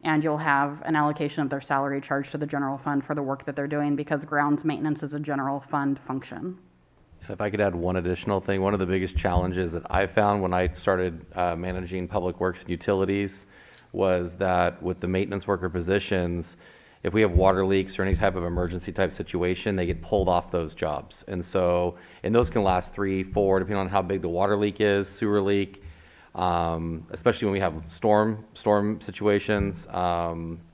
And you'll have an allocation of their salary charged to the general fund for the work that they're doing because grounds maintenance is a general fund function. If I could add one additional thing, one of the biggest challenges that I found when I started managing public works and utilities was that with the maintenance worker positions, if we have water leaks or any type of emergency type situation, they get pulled off those jobs. And those can last 3, 4, depending on how big the water leak is, sewer leak, especially when we have storm situations,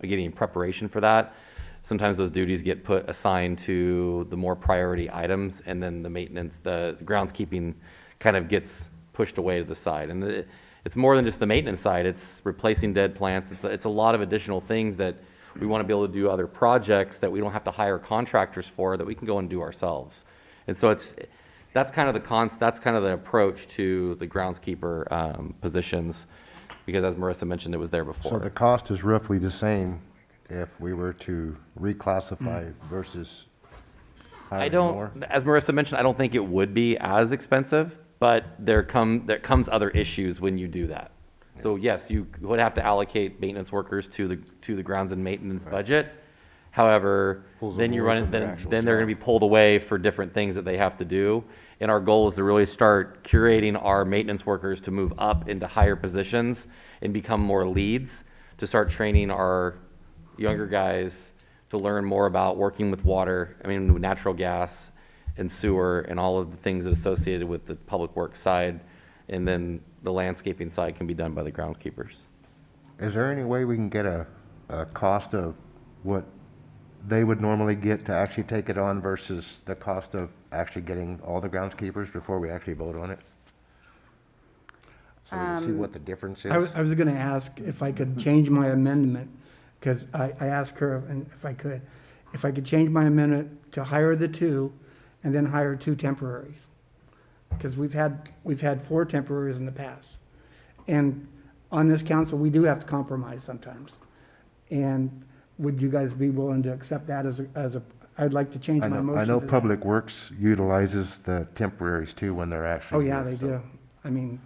getting preparation for that. Sometimes those duties get assigned to the more priority items, and then the maintenance, the groundskeeping kind of gets pushed away to the side. And it's more than just the maintenance side. It's replacing dead plants. It's a lot of additional things that we want to be able to do other projects that we don't have to hire contractors for, that we can go and do ourselves. And so that's kind of the approach to the groundskeeper positions, because as Marissa mentioned, it was there before. So the cost is roughly the same if we were to reclassify versus hiring more? As Marissa mentioned, I don't think it would be as expensive, but there comes other issues when you do that. So yes, you would have to allocate maintenance workers to the grounds and maintenance budget. However, then they're going to be pulled away for different things that they have to do. And our goal is to really start curating our maintenance workers to move up into higher positions and become more leads, to start training our younger guys to learn more about working with water, with natural gas and sewer and all of the things that are associated with the public works side. And then the landscaping side can be done by the groundskeepers. Is there any way we can get a cost of what they would normally get to actually take it on versus the cost of actually getting all the groundskeepers before we actually vote on it? So we can see what the difference is? I was going to ask if I could change my amendment, because I asked her if I could change my amendment to hire the 2 and then hire 2 temporaries. Because we've had 4 temporaries in the past. And on this council, we do have to compromise sometimes. And would you guys be willing to accept that I'd like to change my motion I know to that. Public Works utilizes the temporaries too when they're actually Oh, yeah, here, they so- do.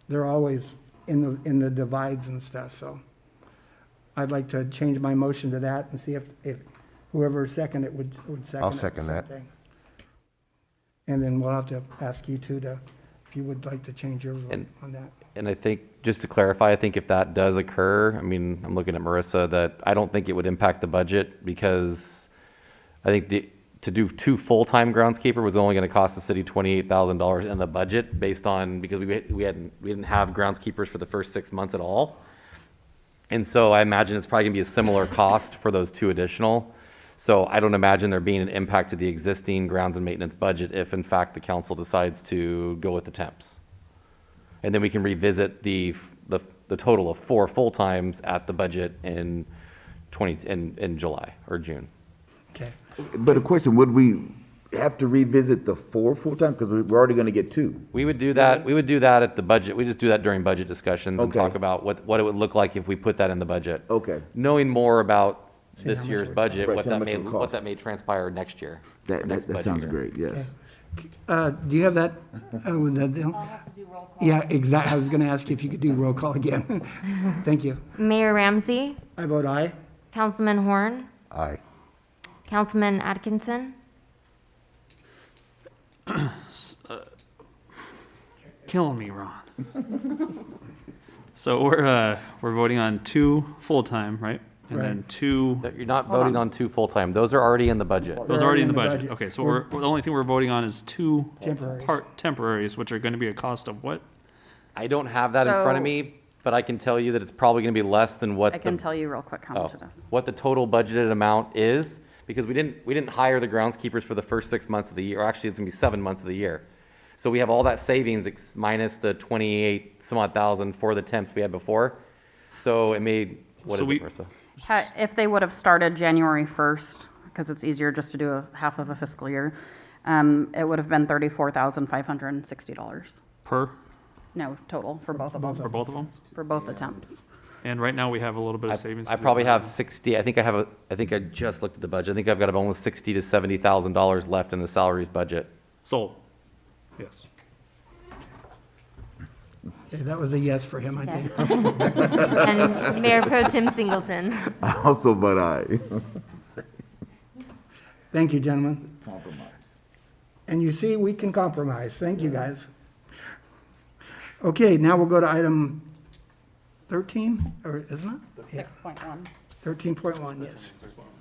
They're always in the divides and stuff, so. I'd like to change my motion to that and see if whoever seconded it would second it. I'll second that. same thing. And then we'll have to ask you two if you would like to change your vote on that. And I think, just to clarify, I think if that does occur, I'm looking at Marissa, that I don't think it would impact the budget, because I think to do 2 full-time groundskeeper was only going to cost the city $28,000 in the budget, because we didn't have groundskeepers for the first 6 months at all. And so I imagine it's probably going to be a similar cost for those 2 additional. So I don't imagine there being an impact to the existing grounds and maintenance budget if, in fact, the council decides to go with the temps. And then we can revisit the total of 4 full-times at the budget in July or June. Okay. But a question, would we have to revisit the 4 full-time? Because we're already going to get 2. We would do that at the budget. We just do that during budget discussions and Okay. talk about what it would look like if we put that in the budget. Okay. Knowing more about See this how much year's it would budget, Right, what see how that much it would cost. may transpire next year. or That next budget sounds year. great, yes. Do you have that? With that deal? I'll have to do roll call. Yeah, exactly. I was going to ask you if you could do roll call again. Thank you. Mayor Ramsey, I vote aye. Councilman Horn, Aye. Councilman Atkinson, Killing me, Ron. So we're voting on 2 full-time, right? And then Right. 2, That You're not voting on 2 full-time. Those are already in the budget. those are already in the budget. Okay, so the only thing we're voting on is 2 Temporaries. temporaries, which are going to be a cost of what? I don't have that in front of So- me, but I can tell you that it's probably going to be less than what I can tell you real quick how much it is. what the total budgeted amount is, because we didn't hire the groundskeepers for the first 6 months of the year, or actually it's going to be 7 months of the year. So we have all that savings minus the 28 some odd thousand for the temps we had before. So it made, what So is we- it, Marissa? If they would have started January 1st, because it's easier just to do a half of a fiscal year, it would have been $34,560. Per, No, total for both of them, for both of them? for both the temps. And right now, we have a little bit of savings. I to do probably with have that. 60, I think I just looked at the budget. I think I've got almost $60,000 to $70,000 left in the salaries budget. Sold. Yes. Okay, that was a yes for him, I yes. think. and Mayor Pro Tem Singleton. I also vote aye. Thank you, gentlemen. And you see, we can compromise. Thank you, guys. Okay, now we'll go to item 13, or isn't it? 6.1. 13.1, yes.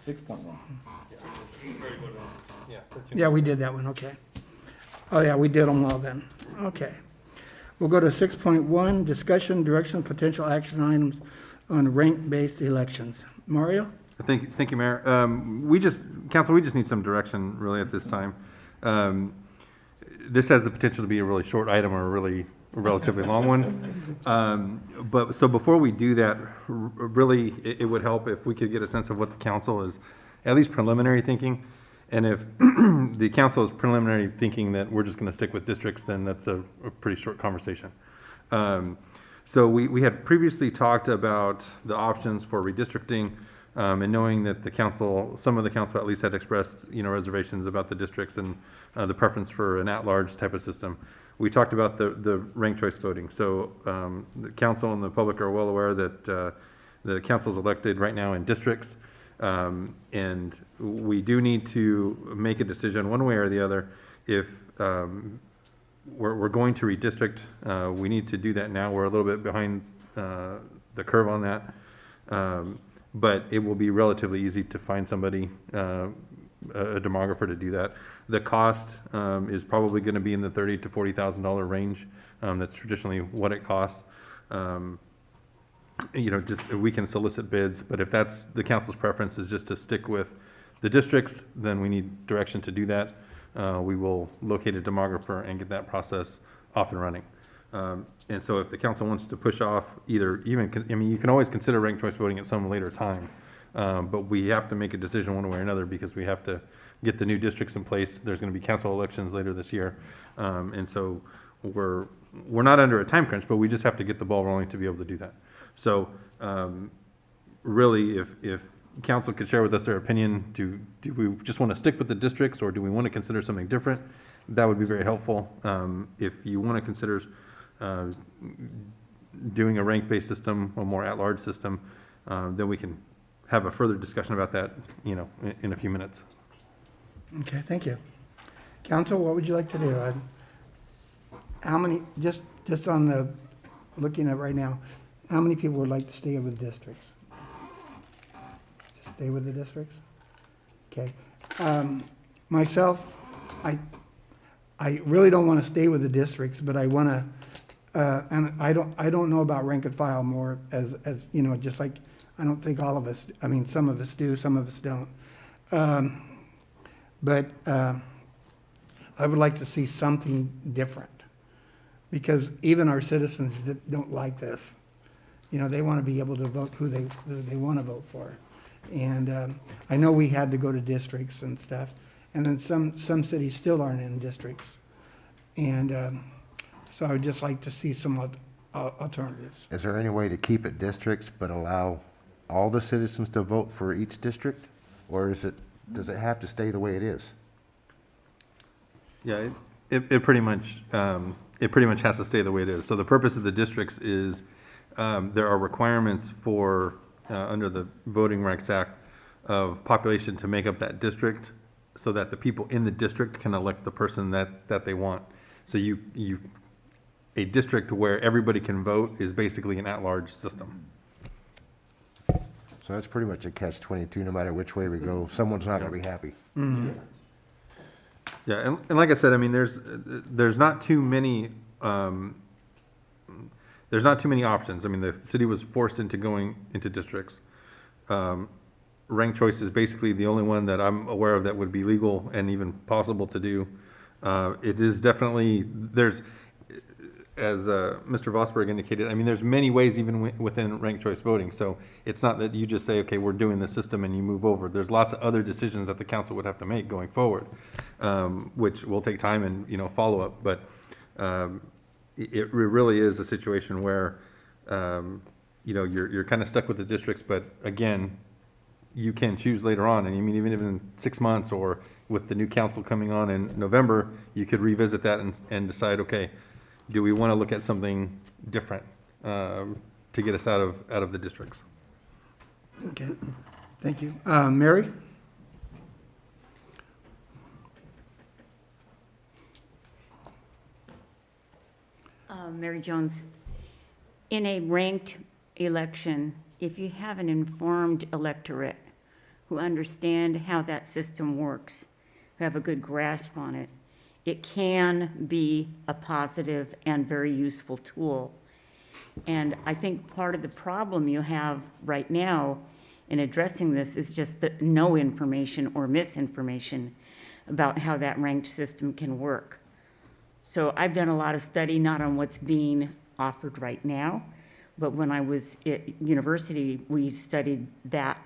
6.1. Yeah, we did that one, okay. Oh, yeah, we did them all then. Okay. We'll go to 6.1, discussion, direction, potential action items on rank-based elections. Mario? Thank you, Mayor. Council, we just need some direction really at this time. This has the potential to be a really short item or a relatively long one. So before we do that, really, it would help if we could get a sense of what the council is, at least preliminary thinking. And if the council is preliminary thinking that we're just going to stick with districts, then that's a pretty short conversation. So we had previously talked about the options for redistricting, and knowing that some of the council at least had expressed, reservations about the districts and the preference for an at-large type of system. We talked about the ranked choice voting. So the council and the public are well aware that the council is elected right now in districts. And we do need to make a decision one way or the other. If we're going to redistrict, we need to do that now. We're a little bit behind the curve on that. But it will be relatively easy to find somebody, a demographer, to do that. The cost is probably going to be in the $30,000 to $40,000 range. That's traditionally what it costs. Just we can solicit bids, but if that's the council's preference is just to stick with the districts, then we need direction to do that. We will locate a demographer and get that process off and running. And so if the council wants to push off you can always consider ranked choice voting at some later time. But we have to make a decision one way or another because we have to get the new districts in place. There's going to be council elections later this year. And so we're not under a time crunch, but we just have to get the ball rolling to be able to do that. So really, if council could share with us their opinion, do we just want to stick with the districts or do we want to consider something different? That would be very helpful. If you want to consider doing a rank-based system, a more at-large system, then we can have a further discussion about that, in a few minutes. Okay, thank you. Council, what would you like to do? How many, just on the, looking at right now, how many people would like to stay with districts? Just stay with the districts? Okay. Myself, I really don't want to stay with the districts, but I want to, and I don't know about rank and file more as just like, I don't think all of us, some of us do, some of us don't. But I would like to see something different because even our citizens that don't like this, they want to be able to vote who they want to vote for. And I know we had to go to districts and stuff, and then some cities still aren't in districts. And so I would just like to see some alternatives. Is there any way to keep it districts but allow all the citizens to vote for each district? Or does it have to stay the way it is? Yeah, it pretty much has to stay the way it is. So the purpose of the districts is there are requirements for under the Voting Rights Act of population to make up that district, so that the people in the district can elect the person that they want. So a district where everybody can vote is basically an at-large system. So that's pretty much a catch-22, no matter which way we go, someone's not gonna be happy. Mm-hmm. Yeah, and like I said, there's not too many options. The city was forced into going into districts. Ranked choice is basically the only one that I'm aware of that would be legal and even possible to do. It is definitely, as Mr. Vosberg indicated, there's many ways even within ranked choice voting. So it's not that you just say, okay, we're doing this system and you move over. There's lots of other decisions that the council would have to make going forward, which will take time and, follow up. But it really is a situation where, you're kind of stuck with the districts, but again, you can choose later on. And even in 6 months or with the new council coming on in November, you could revisit that and decide, okay, do we want to look at something different to get us out of the districts? Okay, thank you. Mary? Mary Jones, in a ranked election, if you have an informed electorate who understand how that system works, who have a good grasp on it, it can be a positive and very useful tool. And I think part of the problem you have right now in addressing this is just that no information or misinformation about how that ranked system can work. So I've done a lot of study, not on what's being offered right now, but when I was at university, we studied that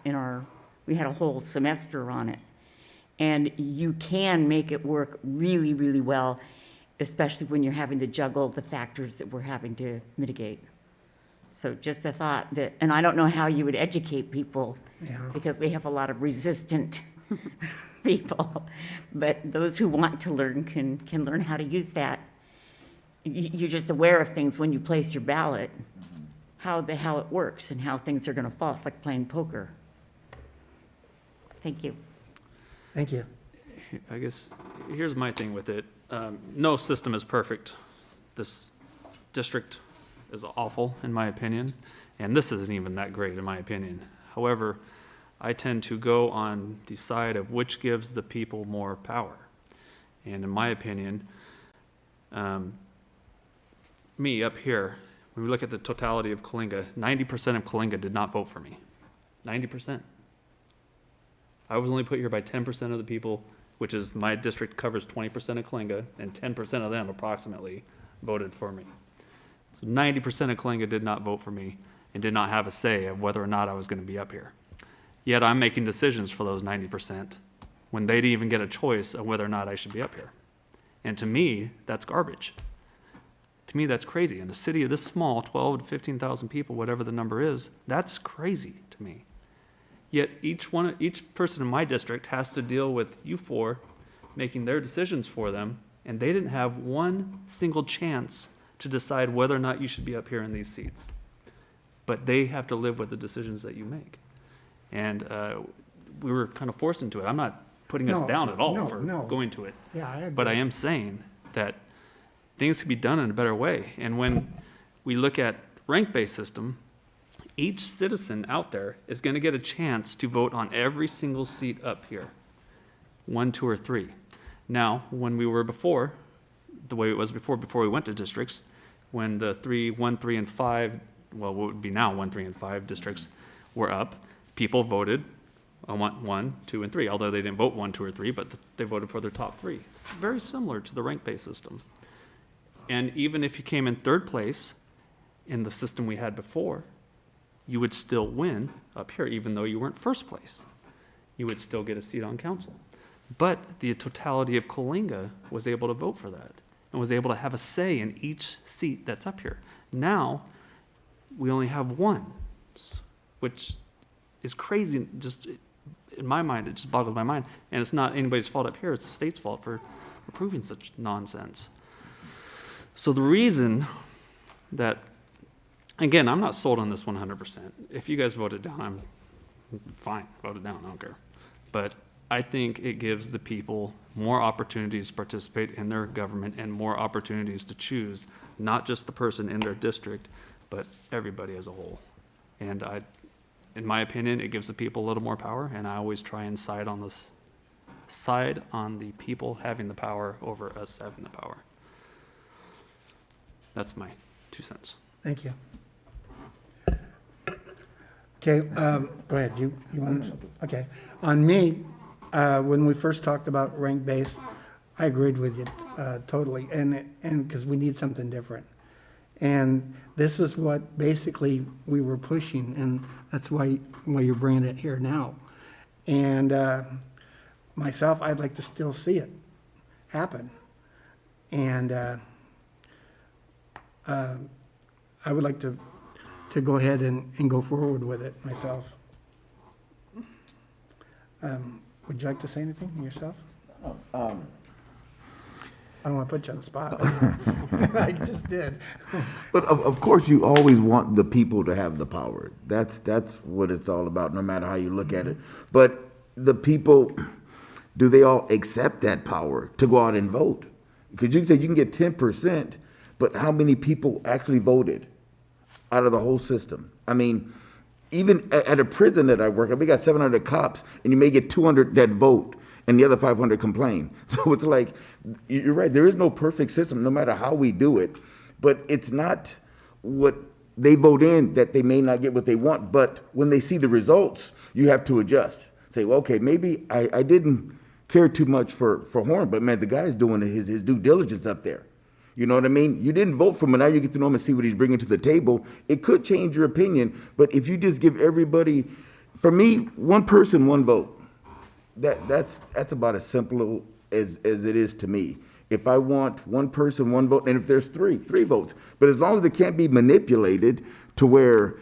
we had a whole semester on it. And you can make it work really, really well, especially when you're having to juggle the factors that we're having to mitigate. So just a thought that, and I don't know how you would educate people, because we have a lot of resistant people, but those who want to learn can learn how to use that. You're just aware of things when you place your ballot, how it works and how things are gonna fall. It's like playing poker. Thank you. Thank you. I guess, here's my thing with it. No system is perfect. This district is awful, in my opinion, and this isn't even that great, in my opinion. However, I tend to go on the side of which gives the people more power. And in my opinion, me up here, when we look at the totality of Coalinga, 90% of Coalinga did not vote for me. 90%. I was only put here by 10% of the people, which is my district covers 20% of Coalinga, and 10% of them approximately voted for me. So 90% of Coalinga did not vote for me and did not have a say of whether or not I was going to be up here. Yet I'm making decisions for those 90% when they didn't even get a choice of whether or not I should be up here. And to me, that's garbage. To me, that's crazy. In a city of this small, 12 to 15,000 people, whatever the number is, that's crazy to me. Yet each person in my district has to deal with you four making their decisions for them, and they didn't have one single chance to decide whether or not you should be up here in these seats. But they have to live with the decisions that you make. And we were kind of forced into it. I'm not putting us down at all for going to it. Yeah, I agree. But I am saying that things can be done in a better way. And when we look at rank-based system, each citizen out there is going to get a chance to vote on every single seat up here, 1, 2, or 3. Now, when we were before, the way it was before we went to districts, when the 1, 3, and 5, well, what would be now 1, 3, and 5 districts were up, people voted on 1, 2, and 3, although they didn't vote 1, 2, or 3, but they voted for their top 3. It's very similar to the rank-based system. And even if you came in third place in the system we had before, you would still win up here, even though you weren't first place. You would still get a seat on council. But the totality of Coalinga was able to vote for that and was able to have a say in each seat that's up here. Now, we only have one, which is crazy. Just in my mind, it just boggles my mind. And it's not anybody's fault up here, it's the state's fault for approving such nonsense. So the reason that, again, I'm not sold on this 100%. If you guys vote it down, I'm fine, vote it down, I don't care. But I think it gives the people more opportunities to participate in their government and more opportunities to choose, not just the person in their district, but everybody as a whole. And in my opinion, it gives the people a little more power, and I always try and side on the people having the power over us having the power. That's my 2 cents. Thank you. Okay, go ahead. You want to? Okay. On me, when we first talked about rank-based, I agreed with you totally, and because we need something different. And this is what basically we were pushing, and that's why you're bringing it here now. And myself, I'd like to still see it happen. And I would like to go ahead and go forward with it myself. Would you like to say anything yourself? I don't want to put you on the spot. I just did. But of course, you always want the people to have the power. That's what it's all about, no matter how you look at it. But the people, do they all accept that power to go out and vote? Because you said you can get 10%, but how many people actually voted out of the whole system? I mean, even at a prison that I work at, we got 700 cops, and you may get 200 that vote, and the other 500 complain. So it's like, you're right, there is no perfect system, no matter how we do it, but it's not what they vote in that they may not get what they want, but when they see the results, you have to adjust. Say, well, okay, maybe I didn't care too much for Horn, but man, the guy's doing his due diligence up there. You know what I mean? You didn't vote for him, and now you get to know him and see what he's bringing to the table. It could change your opinion, but if you just give everybody, for me, one person, one vote, that's about as simple as it is to me. If I want one person, one vote, and if there's three votes, but as long as it can't be manipulated to where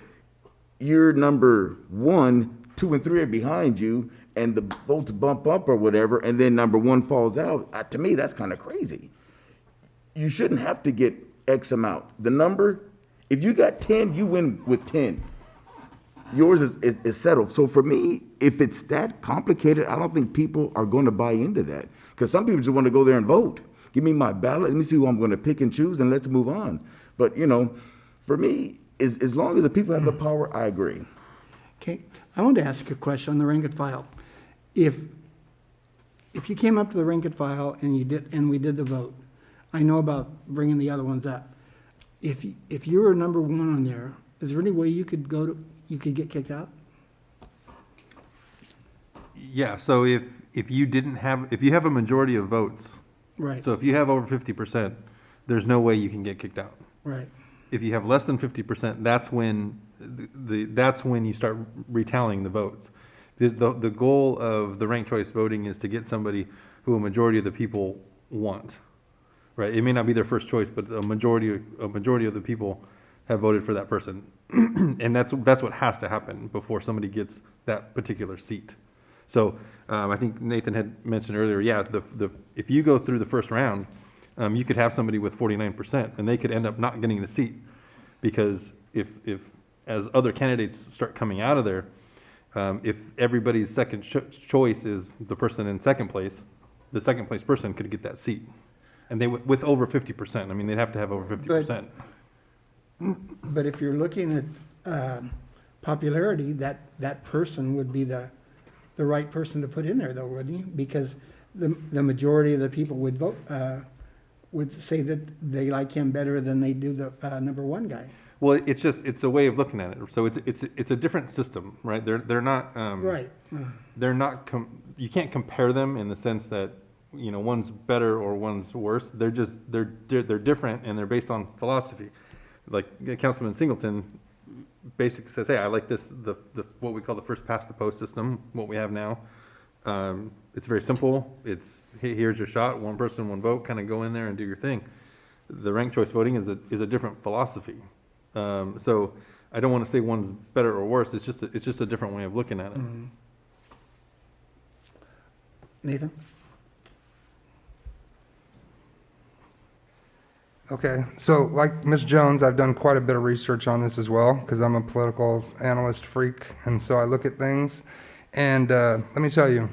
you're number 1, 2, and 3 are behind you, and the votes bump up or whatever, and then number 1 falls out, to me, that's kind of crazy. You shouldn't have to get X amount. The number, if you got 10, you win with 10. Yours is settled. So for me, if it's that complicated, I don't think people are going to buy into that. Because some people just want to go there and vote. Give me my ballot. Let me see who I'm going to pick and choose, and let's move on. But, you know, for me, as long as the people have the power, I agree. Okay, I wanted to ask you a question on the rank and file. If you came up to the rank and file and we did the vote, I know about bringing the other ones up. If you were number 1 on there, is there any way you could get kicked out? Yeah, so if you have a majority of votes, Right, so if you have over 50%, there's no way you can get kicked out. right. If you have less than 50%, that's when you start retallying the votes. The goal of the ranked choice voting is to get somebody who a majority of the people want, right? It may not be their first choice, but a majority of the people have voted for that person. And that's what has to happen before somebody gets that particular seat. So I think Nathan had mentioned earlier, yeah, if you go through the first round, you could have somebody with 49%, and they could end up not getting the seat, because if as other candidates start coming out of there, if everybody's second choice is the person in second place, the second place person could get that seat, and they with over 50%. I mean, they'd have to have over 50%. But if you're looking at popularity, that person would be the right person to put in there, though, wouldn't he? Because the majority of the people would vote, would say that they like him better than they do the number 1 guy. Well, it's a way of looking at it. So it's a different system, right? They're not Right. they're not you can't compare them in the sense that, you know, one's better or one's worse. They're different, and they're based on philosophy. Like Councilman Singleton basically says, hey, I like this, the what we call the first past the post system, what we have now. It's very simple. It's, hey, here's your shot, 1 person, 1 vote, kind of go in there and do your thing. The ranked choice voting is a different philosophy. So I don't want to say one's better or worse. It's just a different way of looking at it. Mm-hmm. Nathan? Okay, so like Ms. Jones, I've done quite a bit of research on this as well, because I'm a political analyst freak, and so I look at things. And let me tell you,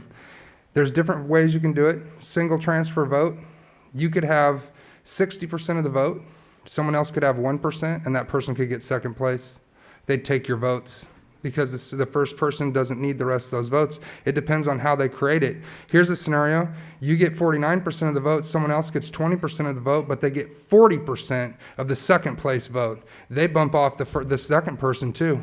there's different ways you can do it. Single transfer vote, you could have 60% of the vote, someone else could have 1%, and that person could get second place. They'd take your votes, because the first person doesn't need the rest of those votes. It depends on how they create it. Here's a scenario. You get 49% of the vote, someone else gets 20% of the vote, but they get 40% of the second place vote. They bump off the second person too.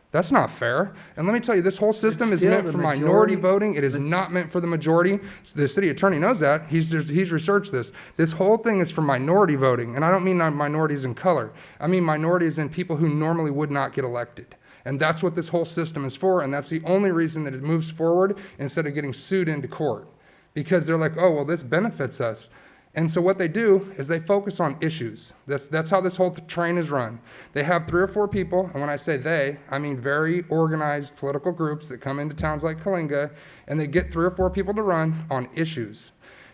That's not fair. And let me tell you, this whole system is still meant the for minority voting. It is not meant for the majority. The city attorney knows that. He's researched this. This whole thing is for minority voting. And I don't mean minorities in color. I mean minorities in people who normally would not get elected. And that's what this whole system is for, and that's the only reason that it moves forward instead of getting sued into court. Because they're like, oh, well, this benefits us. And so what they do is they focus on issues. That's how this whole train is run. They have 3 or 4 people, and when I say they, I mean very organized political groups that come into towns like Kalinga, and they get 3 or 4 people to run on issues.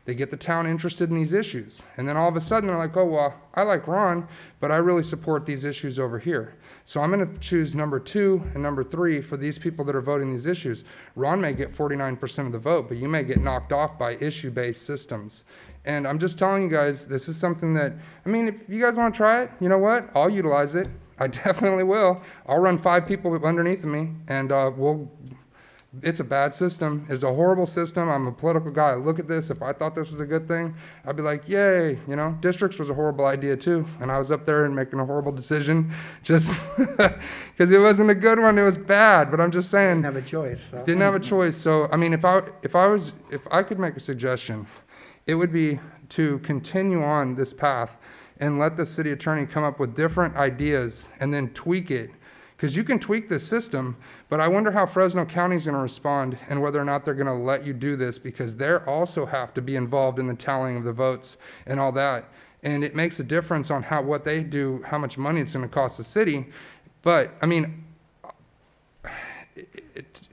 They get the town interested in these issues. And then all of a sudden, they're like, oh, well, I like Ron, but I really support these issues over here. So I'm going to choose number 2 and number 3 for these people that are voting these issues. Ron may get 49% of the vote, but you may get knocked off by issue-based systems. And I'm just telling you guys, this is something that, I mean, if you guys want to try it, you know what? I'll utilize it. I definitely will. I'll run 5 people underneath of me, and it's a bad system. It's a horrible system. I'm a political guy. I look at this. If I thought this was a good thing, I'd be like, yay. You know, districts was a horrible idea too. And I was up there and making a horrible decision just because it wasn't a good one. It was bad. But I'm just saying. Didn't have a choice. So. Didn't have a choice. So, I mean, if I could make a suggestion, it would be to continue on this path and let the city attorney come up with different ideas and then tweak it. Because you can tweak this system, but I wonder how Fresno County is going to respond and whether or not they're going to let you do this, because they also have to be involved in the tallying of the votes and all that. And it makes a difference on what they do, how much money it's going to cost the city. But, I mean,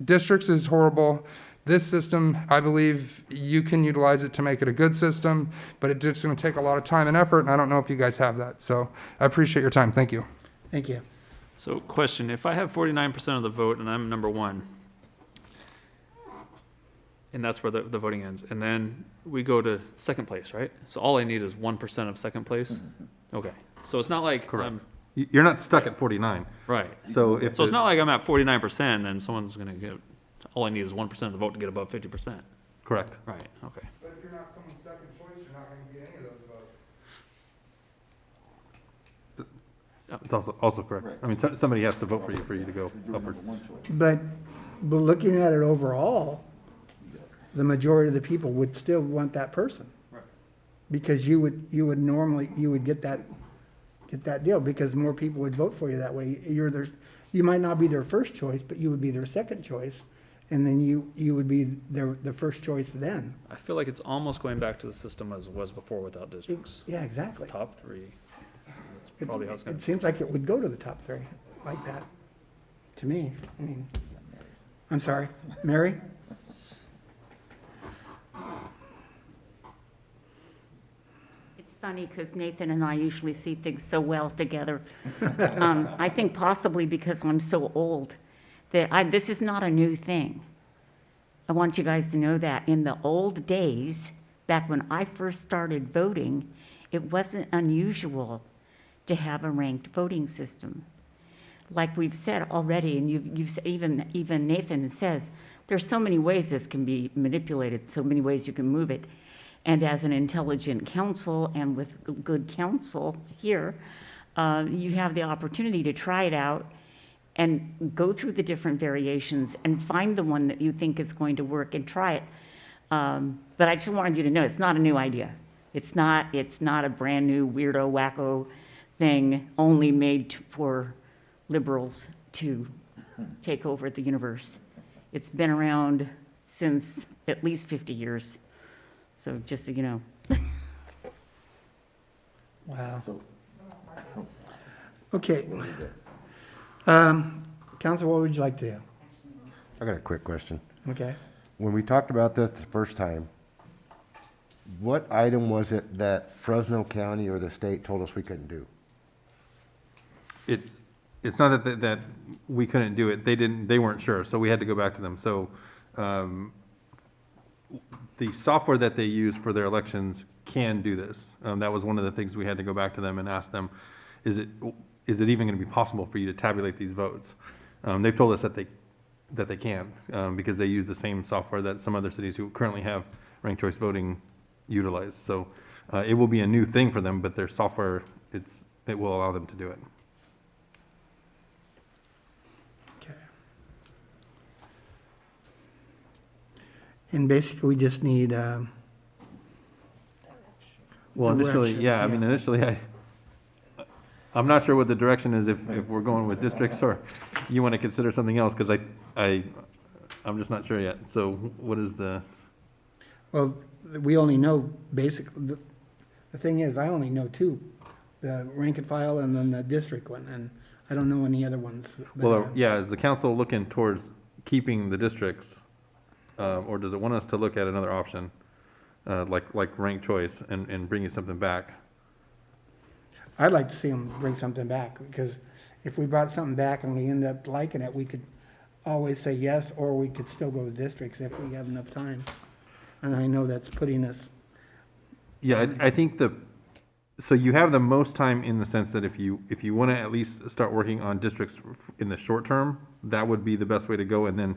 districts is horrible. This system, I believe you can utilize it to make it a good system, but it's just going to take a lot of time and effort, and I don't know if you guys have that. So I appreciate your time. Thank you. Thank you. So question, if I have 49% of the vote and I'm number 1, and that's where the voting ends, and then we go to second place, right? So all I need is 1% of second place? Okay, so it's not like Correct. You're not stuck at 49. right. So if So it's the- not like I'm at 49% and then someone's gonna get, all I need is 1% of the vote to get above 50%. Correct. Right, okay. But if you're not someone's second choice, you're not going to get any of those votes. It's also correct. I mean, somebody has to vote for you to go upwards. But looking at it overall, the majority of the people would still want that person. Right. Because you would get that deal, because more people would vote for you that way. You might not be their first choice, but you would be their second choice, and then you would be the first choice then. I feel like it's almost going back to the system as it was before without districts. Yeah, exactly. Top 3. That's probably how it's gonna It seems like it would go to the top 3 like that, to me. I mean, I'm sorry, Mary? It's funny because Nathan and I usually see things so well together. I think possibly because I'm so old, that this is not a new thing. I want you guys to know that. In the old days, back when I first started voting, it wasn't unusual to have a ranked voting system. Like we've said already, and even Nathan says, there's so many ways this can be manipulated, so many ways you can move it. And as an intelligent council and with good counsel here, you have the opportunity to try it out and go through the different variations and find the one that you think is going to work and try it. But I just wanted you to know, it's not a new idea. It's not a brand new weirdo, wacko thing only made for liberals to take over the universe. It's been around since at least 50 years. So just so you know. Wow. Okay. Counsel, what would you like to do? I got a quick question. Okay. When we talked about this the first time, what item was it that Fresno County or the state told us we couldn't do? It's not that we couldn't do it. They weren't sure, so we had to go back to them. So, the software that they use for their elections can do this. That was one of the things we had to go back to them and ask them, is it even going to be possible for you to tabulate these votes? They've told us that they can, because they use the same software that some other cities who currently have ranked choice voting utilize. So it will be a new thing for them, but their software, it will allow them to do it. Okay. And basically, we just need, Well, initially, Direction, yeah, I mean, yeah. initially, I'm not sure what the direction is if we're going with districts or you want to consider something else, because I'm just not sure yet. So what is the, well, we only know basically, the thing is, I only know 2, the rank and file and then the district one, and I don't know any other ones. But, well, yeah, is the council looking towards keeping the districts, or does it want us to look at another option? like ranked choice and bringing something back. I'd like to see them bring something back, because if we brought something back and we ended up liking it, we could always say yes, or we could still go with districts if we have enough time. And I know that's putting us, Yeah, I think so you have the most time in the sense that if you want to at least start working on districts in the short term, that would be the best way to go. And then,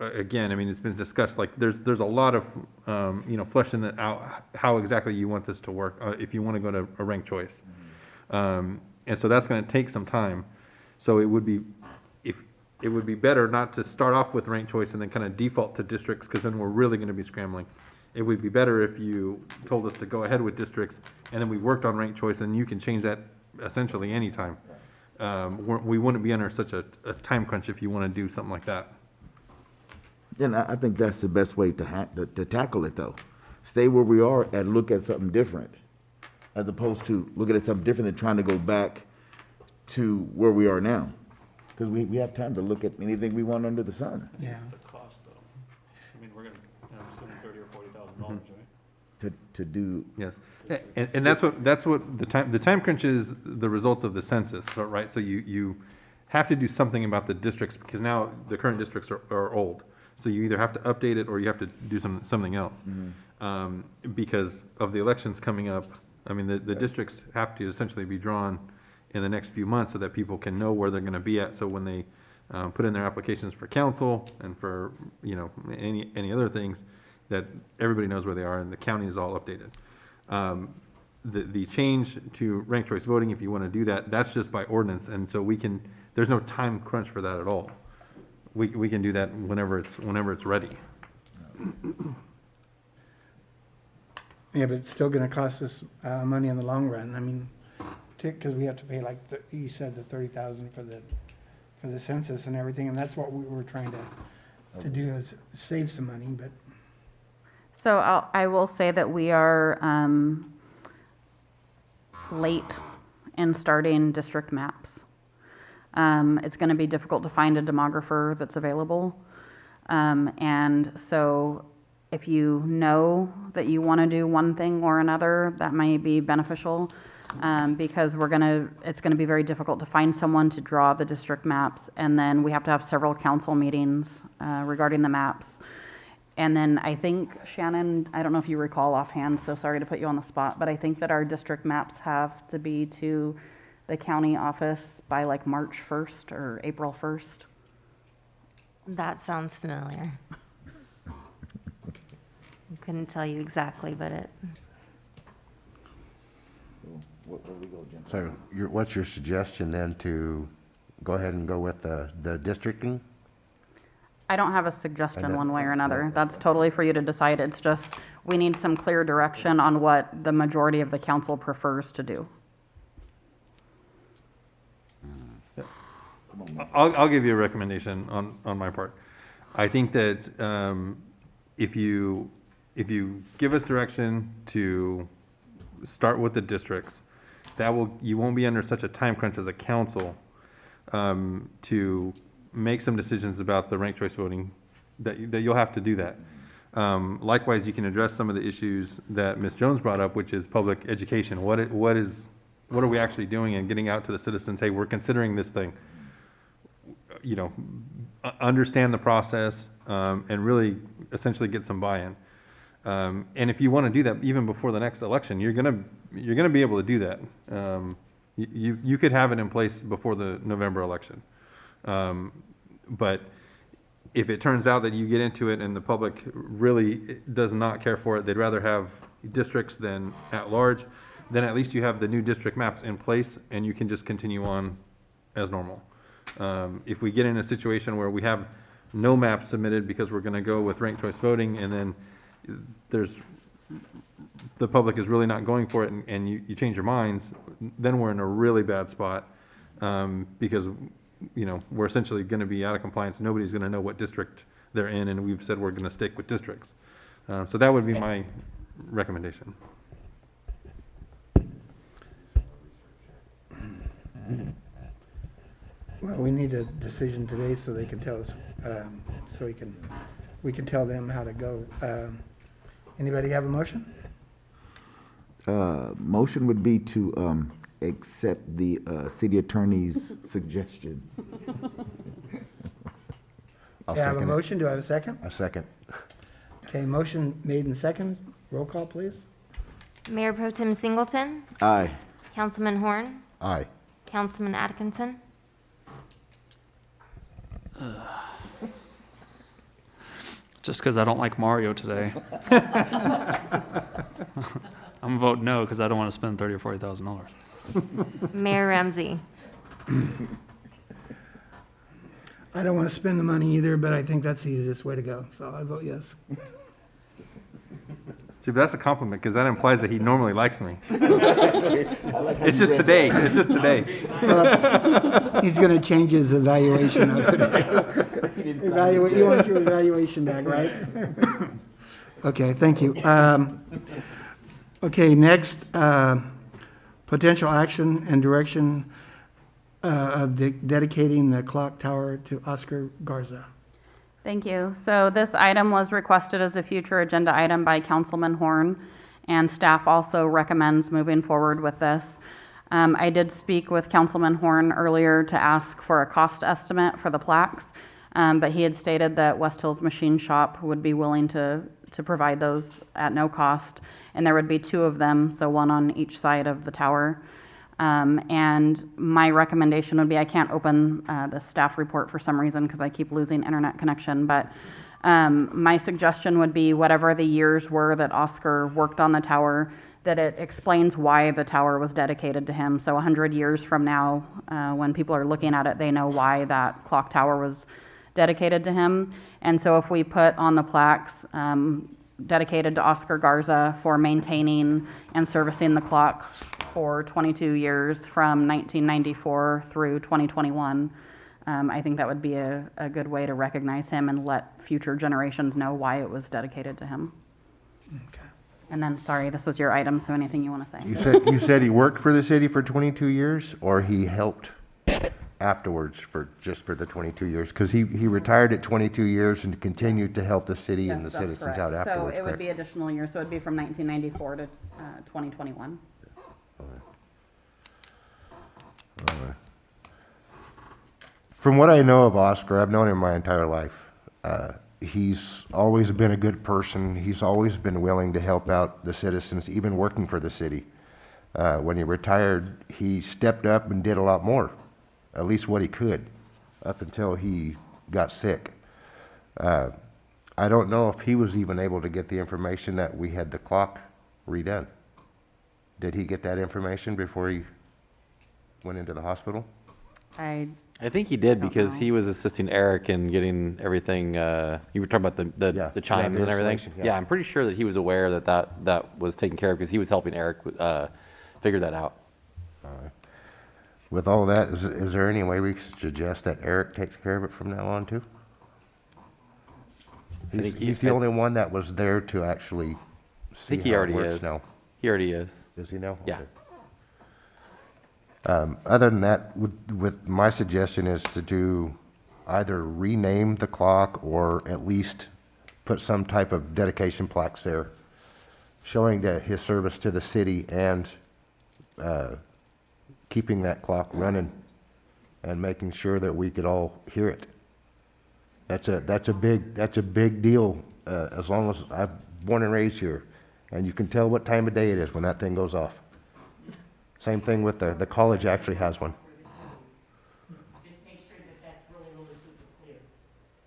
again, I mean, it's been discussed, like, there's a lot of, fleshing it out, how exactly you want this to work, if you want to go to a ranked choice. And so that's going to take some time. So it would be better not to start off with ranked choice and then kind of default to districts, because then we're really going to be scrambling. It would be better if you told us to go ahead with districts, and then we worked on ranked choice, and you can change that essentially anytime. We wouldn't be under such a time crunch if you want to do something like that. And I think that's the best way to tackle it, though. Stay where we are and look at something different, as opposed to looking at something different and trying to go back to where we are now. Because we have time to look at anything we want under the sun. yeah. The cost, though. I mean, we're gonna, spend $30,000 or $40,000, right? To do, Yes, and that's what the time crunch is the result of the census, right? So you have to do something about the districts, because now the current districts are old. So you either have to update it or you have to do something else. Because of the elections coming up, I mean, the districts have to essentially be drawn in the next few months so that people can know where they're gonna be at. So when they put in their applications for council and for, any other things, that everybody knows where they are and the county is all updated. The change to ranked choice voting, if you want to do that, that's just by ordinance, and so there's no time crunch for that at all. We can do that whenever it's ready. Yeah, but it's still gonna cost us, money in the long run. I mean, because we have to pay, like, you said, the 30,000 for the census and everything, and that's what we were trying to do, is save some money, but. So I will say that we are late in starting district maps. It's going to be difficult to find a demographer that's available. And so if you know that you want to do one thing or another, that may be beneficial, because it's going to be very difficult to find someone to draw the district maps. And then we have to have several council meetings regarding the maps. And then I think, Shannon, I don't know if you recall offhand, so sorry to put you on the spot, but I think that our district maps have to be to the county office by like March 1st or April 1st. That sounds familiar. I couldn't tell you exactly, but it, where do we go, Jim? So what's your suggestion then, to go ahead and go with the districting? I don't have a suggestion one way or another. That's totally for you to decide. It's just, we need some clear direction on what the majority of the council prefers to do. I'll give you a recommendation on my part. I think that if you give us direction to start with the districts, you won't be under such a time crunch as a council to make some decisions about the ranked choice voting, that you'll have to do that. Likewise, you can address some of the issues that Ms. Jones brought up, which is public education. What are we actually doing, and getting out to the citizens, hey, we're considering this thing. Understand the process, and really essentially get some buy-in. And if you want to do that even before the next election, you're gonna be able to do that. You could have it in place before the November election. But if it turns out that you get into it and the public really does not care for it, they'd rather have districts than at large, then at least you have the new district maps in place and you can just continue on as normal. If we get in a situation where we have no maps submitted because we're gonna go with ranked choice voting, and then the public is really not going for it, and you change your minds, then we're in a really bad spot, because we're essentially going to be out of compliance. Nobody's going to know what district they're in, and we've said we're going to stick with districts. So that would be my recommendation. Well, we need a decision today so they can tell us, so we can tell them how to go. Anybody have a motion? Motion would be to accept the city attorney's suggestion. I'll Okay, I have a second it. motion. Do I have a second? A second. Okay, motion made in second. Roll call, please. Mayor Pro Tem Singleton, Aye. Councilman Horn, Aye. Councilman Atkinson, Just because I don't like Mario today. I'm gonna vote no because I don't want to spend $30,000 or $40,000. Mayor Ramsey. I don't want to spend the money either, but I think that's the easiest way to go, so I vote yes. See, but that's a compliment, because that implies that he normally likes me. It's just today, it's just today. He's going to change his evaluation of today. You want your evaluation back, right? Okay, thank you. Okay, next, potential action and direction of dedicating the clock tower to Oscar Garza. Thank you. So this item was requested as a future agenda item by Councilman Horn, and staff also recommends moving forward with this. I did speak with Councilman Horn earlier to ask for a cost estimate for the plaques, but he had stated that West Hills Machine Shop would be willing to provide those at no cost, and there would be 2 of them, so 1 on each side of the tower. And my recommendation would be, I can't open the staff report for some reason because I keep losing internet connection, but my suggestion would be whatever the years were that Oscar worked on the tower, that it explains why the tower was dedicated to him. So 100 years from now, when people are looking at it, they know why that clock tower was dedicated to him. And so if we put on the plaques, dedicated to Oscar Garza for maintaining and servicing the clock for 22 years from 1994 through 2021. I think that would be a good way to recognize him and let future generations know why it was dedicated to him. Okay. And then, sorry, this was your item, so anything you want to say? You said he worked for the city for 22 years, or he helped afterwards for the 22 years? Because he retired at 22 years and continued to help the city and the Yes, that's citizens correct. out afterwards, So it would correct? be additional years, so it'd be from 1994 to 2021. From what I know of Oscar, I've known him my entire life. He's always been a good person. He's always been willing to help out the citizens, even working for the city. When he retired, he stepped up and did a lot more, at least what he could, up until he got sick. I don't know if he was even able to get the information that we had the clock redone. Did he get that information before he went into the hospital? I think he did Don't because know. he was assisting Eric in getting everything, you were talking about Yeah, the chimes the and everything? installation, yeah. Yeah, I'm pretty sure that he was aware that was taken care of because he was helping Eric figure that out. With all that, is there any way we could suggest that Eric takes care of it from now on too? He's the only one that was there to actually I see think he how it already works is. now. He already is. Does he know? Yeah. Okay. Other than that, with my suggestion is to do either rename the clock or at least put some type of dedication plaques there, showing that his service to the city and keeping that clock running and making sure that we could all hear it. That's a big deal. As long as I'm born and raised here, and you can tell what time of day it is when that thing goes off. Same thing with the college actually has one. Just make sure that that's really, really super clear.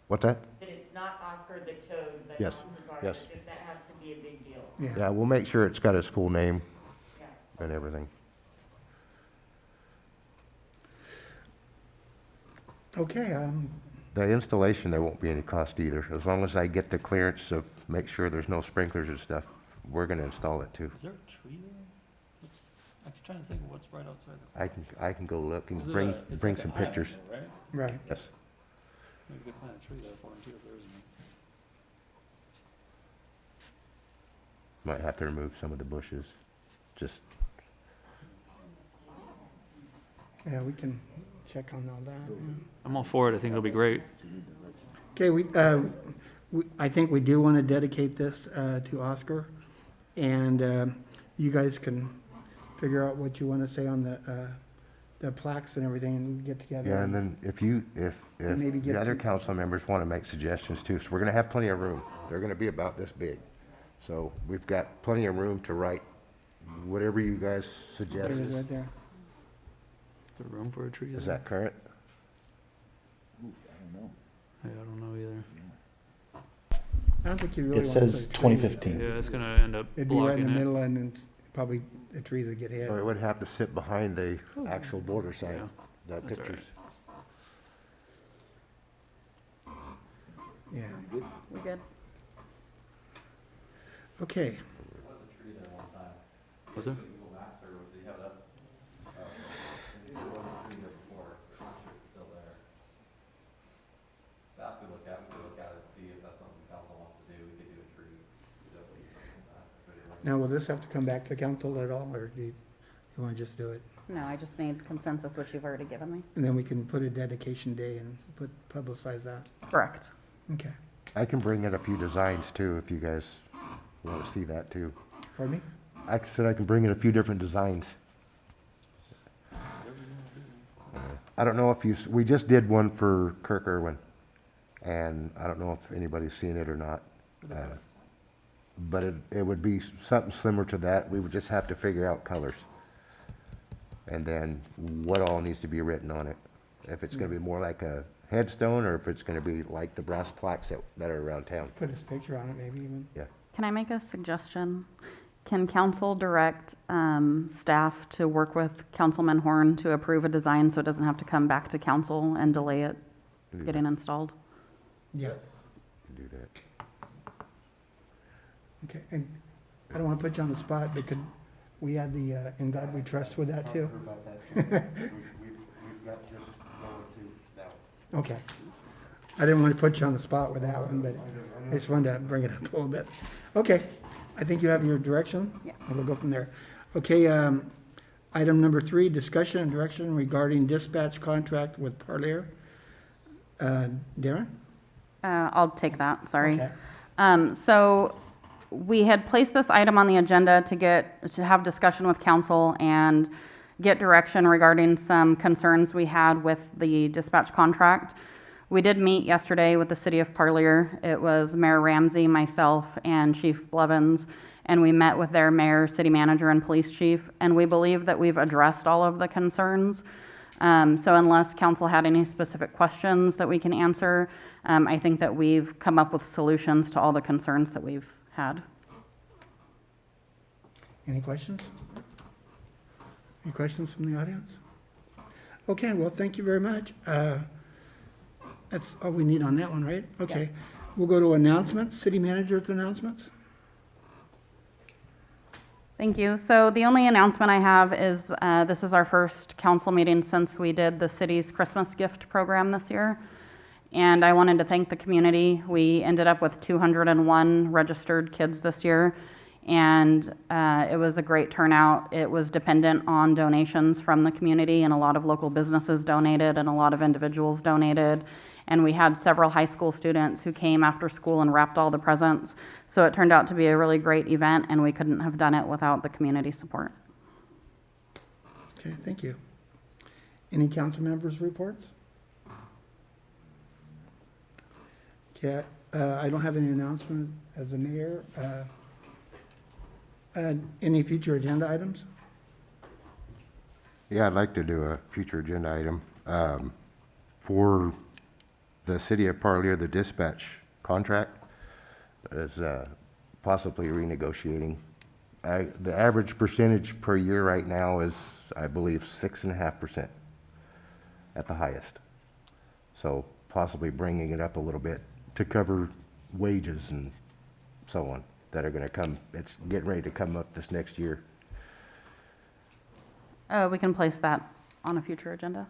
What's that? That it's not Oscar the Toad, but Yes, Oscar Garza, yes. because that has to be a big deal. Yeah, we'll make sure it's got his full name Yeah. and everything. Okay, The installation, there won't be any cost either. As long as I get the clearance of, make sure there's no sprinklers and stuff, we're gonna install it too. Is there a tree there? I'm trying to think of what's right outside the. I can go look and Is it bring it's like some an island pictures. though, Right? right. Yes. Maybe we could plant a tree there for him too if there isn't. Might have to remove some of the bushes. Just, Yeah, we can check on all that. Yeah. I'm all for it. I think it'll be great. Okay, I think we do want to dedicate this to Oscar, and you guys can figure out what you want to say on the plaques and everything and get together. Yeah, and then if Maybe get the other to- council members want to make suggestions too, so we're gonna have plenty of room. They're gonna be about this big. So we've got plenty of room to write whatever you guys There suggest. it is right there. Is there room for a tree? Is there? that current? Yeah, I don't know either. I don't think you really It want to says put a tree. 2015. Yeah, it's gonna end up It'd be right in blocking the it. middle and then probably the trees would get hit. So it would have to sit behind the actual border sign, Yeah, that that's all right. pictures. Yeah, We good? okay. Was there? Staff could look at it, and see if that's something council wants to do, we could do a tree, definitely something like that. Now, will this have to come back to council at all, or do you want to just do it? No, I just need consensus, which you've already given me. And then we can put a dedication day and publicize that. Correct. Okay. I can bring in a few designs too, if you guys want to see that too. Pardon me? I said I can bring in a few different designs. I don't know if we just did one for Kirk Irwin, and I don't know if anybody's seen it or not. But it would be something similar to that. We would just have to figure out colors. And then what all needs to be written on it. If it's gonna be more like a headstone, or if it's gonna be like the brass plaques that are around town. Put his picture on it, maybe even. Yeah. Can I make a suggestion? Can council direct staff to work with Councilman Horn to approve a design so it doesn't have to come back to council and delay it getting installed? Yes. Do that. Okay, and I don't want to put you on the spot, but could we add the In God We Trust with that too? We've got just going to now. Okay. I didn't want to put you on the spot with that one, but I just wanted to bring it up a little bit. Okay, I think you have your direction? Yes. And we'll go from there. Okay, item number 3, discussion and direction regarding dispatch contract with Parlier. Darren? I'll take that, sorry. Okay. So we had placed this item on the agenda to have discussion with council and get direction regarding some concerns we had with the dispatch contract. We did meet yesterday with the city of Parlier. It was Mayor Ramsey, myself, and Chief Blevins, and we met with their mayor, city manager, and police chief, and we believe that we've addressed all of the concerns. So unless council had any specific questions that we can answer, I think that we've come up with solutions to all the concerns that we've had. Any questions? Any questions from the audience? Okay, well, thank you very much. That's all we need on that one, right? Okay. We'll go to announcements, city manager's announcements. Thank you. So the only announcement I have is this is our first council meeting since we did the city's Christmas gift program this year. And I wanted to thank the community. We ended up with 201 registered kids this year. And it was a great turnout. It was dependent on donations from the community, and a lot of local businesses donated and a lot of individuals donated. And we had several high school students who came after school and wrapped all the presents. So it turned out to be a really great event, and we couldn't have done it without the community support. Okay, thank you. Any council members' reports? Okay, I don't have any announcement as the mayor. Any future agenda items? Yeah, I'd like to do a future agenda item. For the city of Parlier, the dispatch contract is possibly renegotiating. The average percentage per year right now is, I believe, 6.5% at the highest. So possibly bringing it up a little bit to cover wages and so on that are going to come. It's getting ready to come up this next year. We can place that on a future agenda.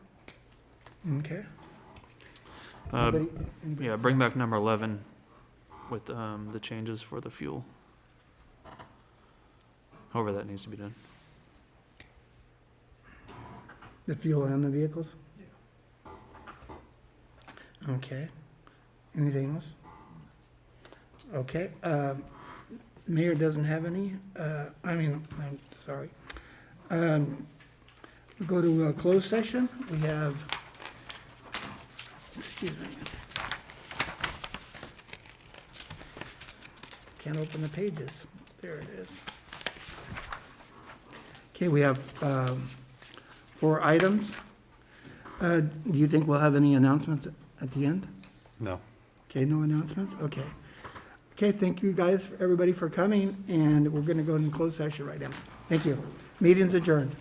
Okay. Uh, Anybody? Yeah, bring back number 11 with the changes for the fuel. However that needs to be done. The fuel and the vehicles? Okay. Anything else? Okay, Mayor doesn't have any, I'm sorry. We go to a closed session, we have, excuse me. Can't open the pages, there it is. Okay, we have 4 items. Do you think we'll have any announcements at the end? No. Okay, no announcements? Okay. Okay, thank you guys, everybody for coming, and we're gonna go in closed session right now. Thank you. Meeting's adjourned.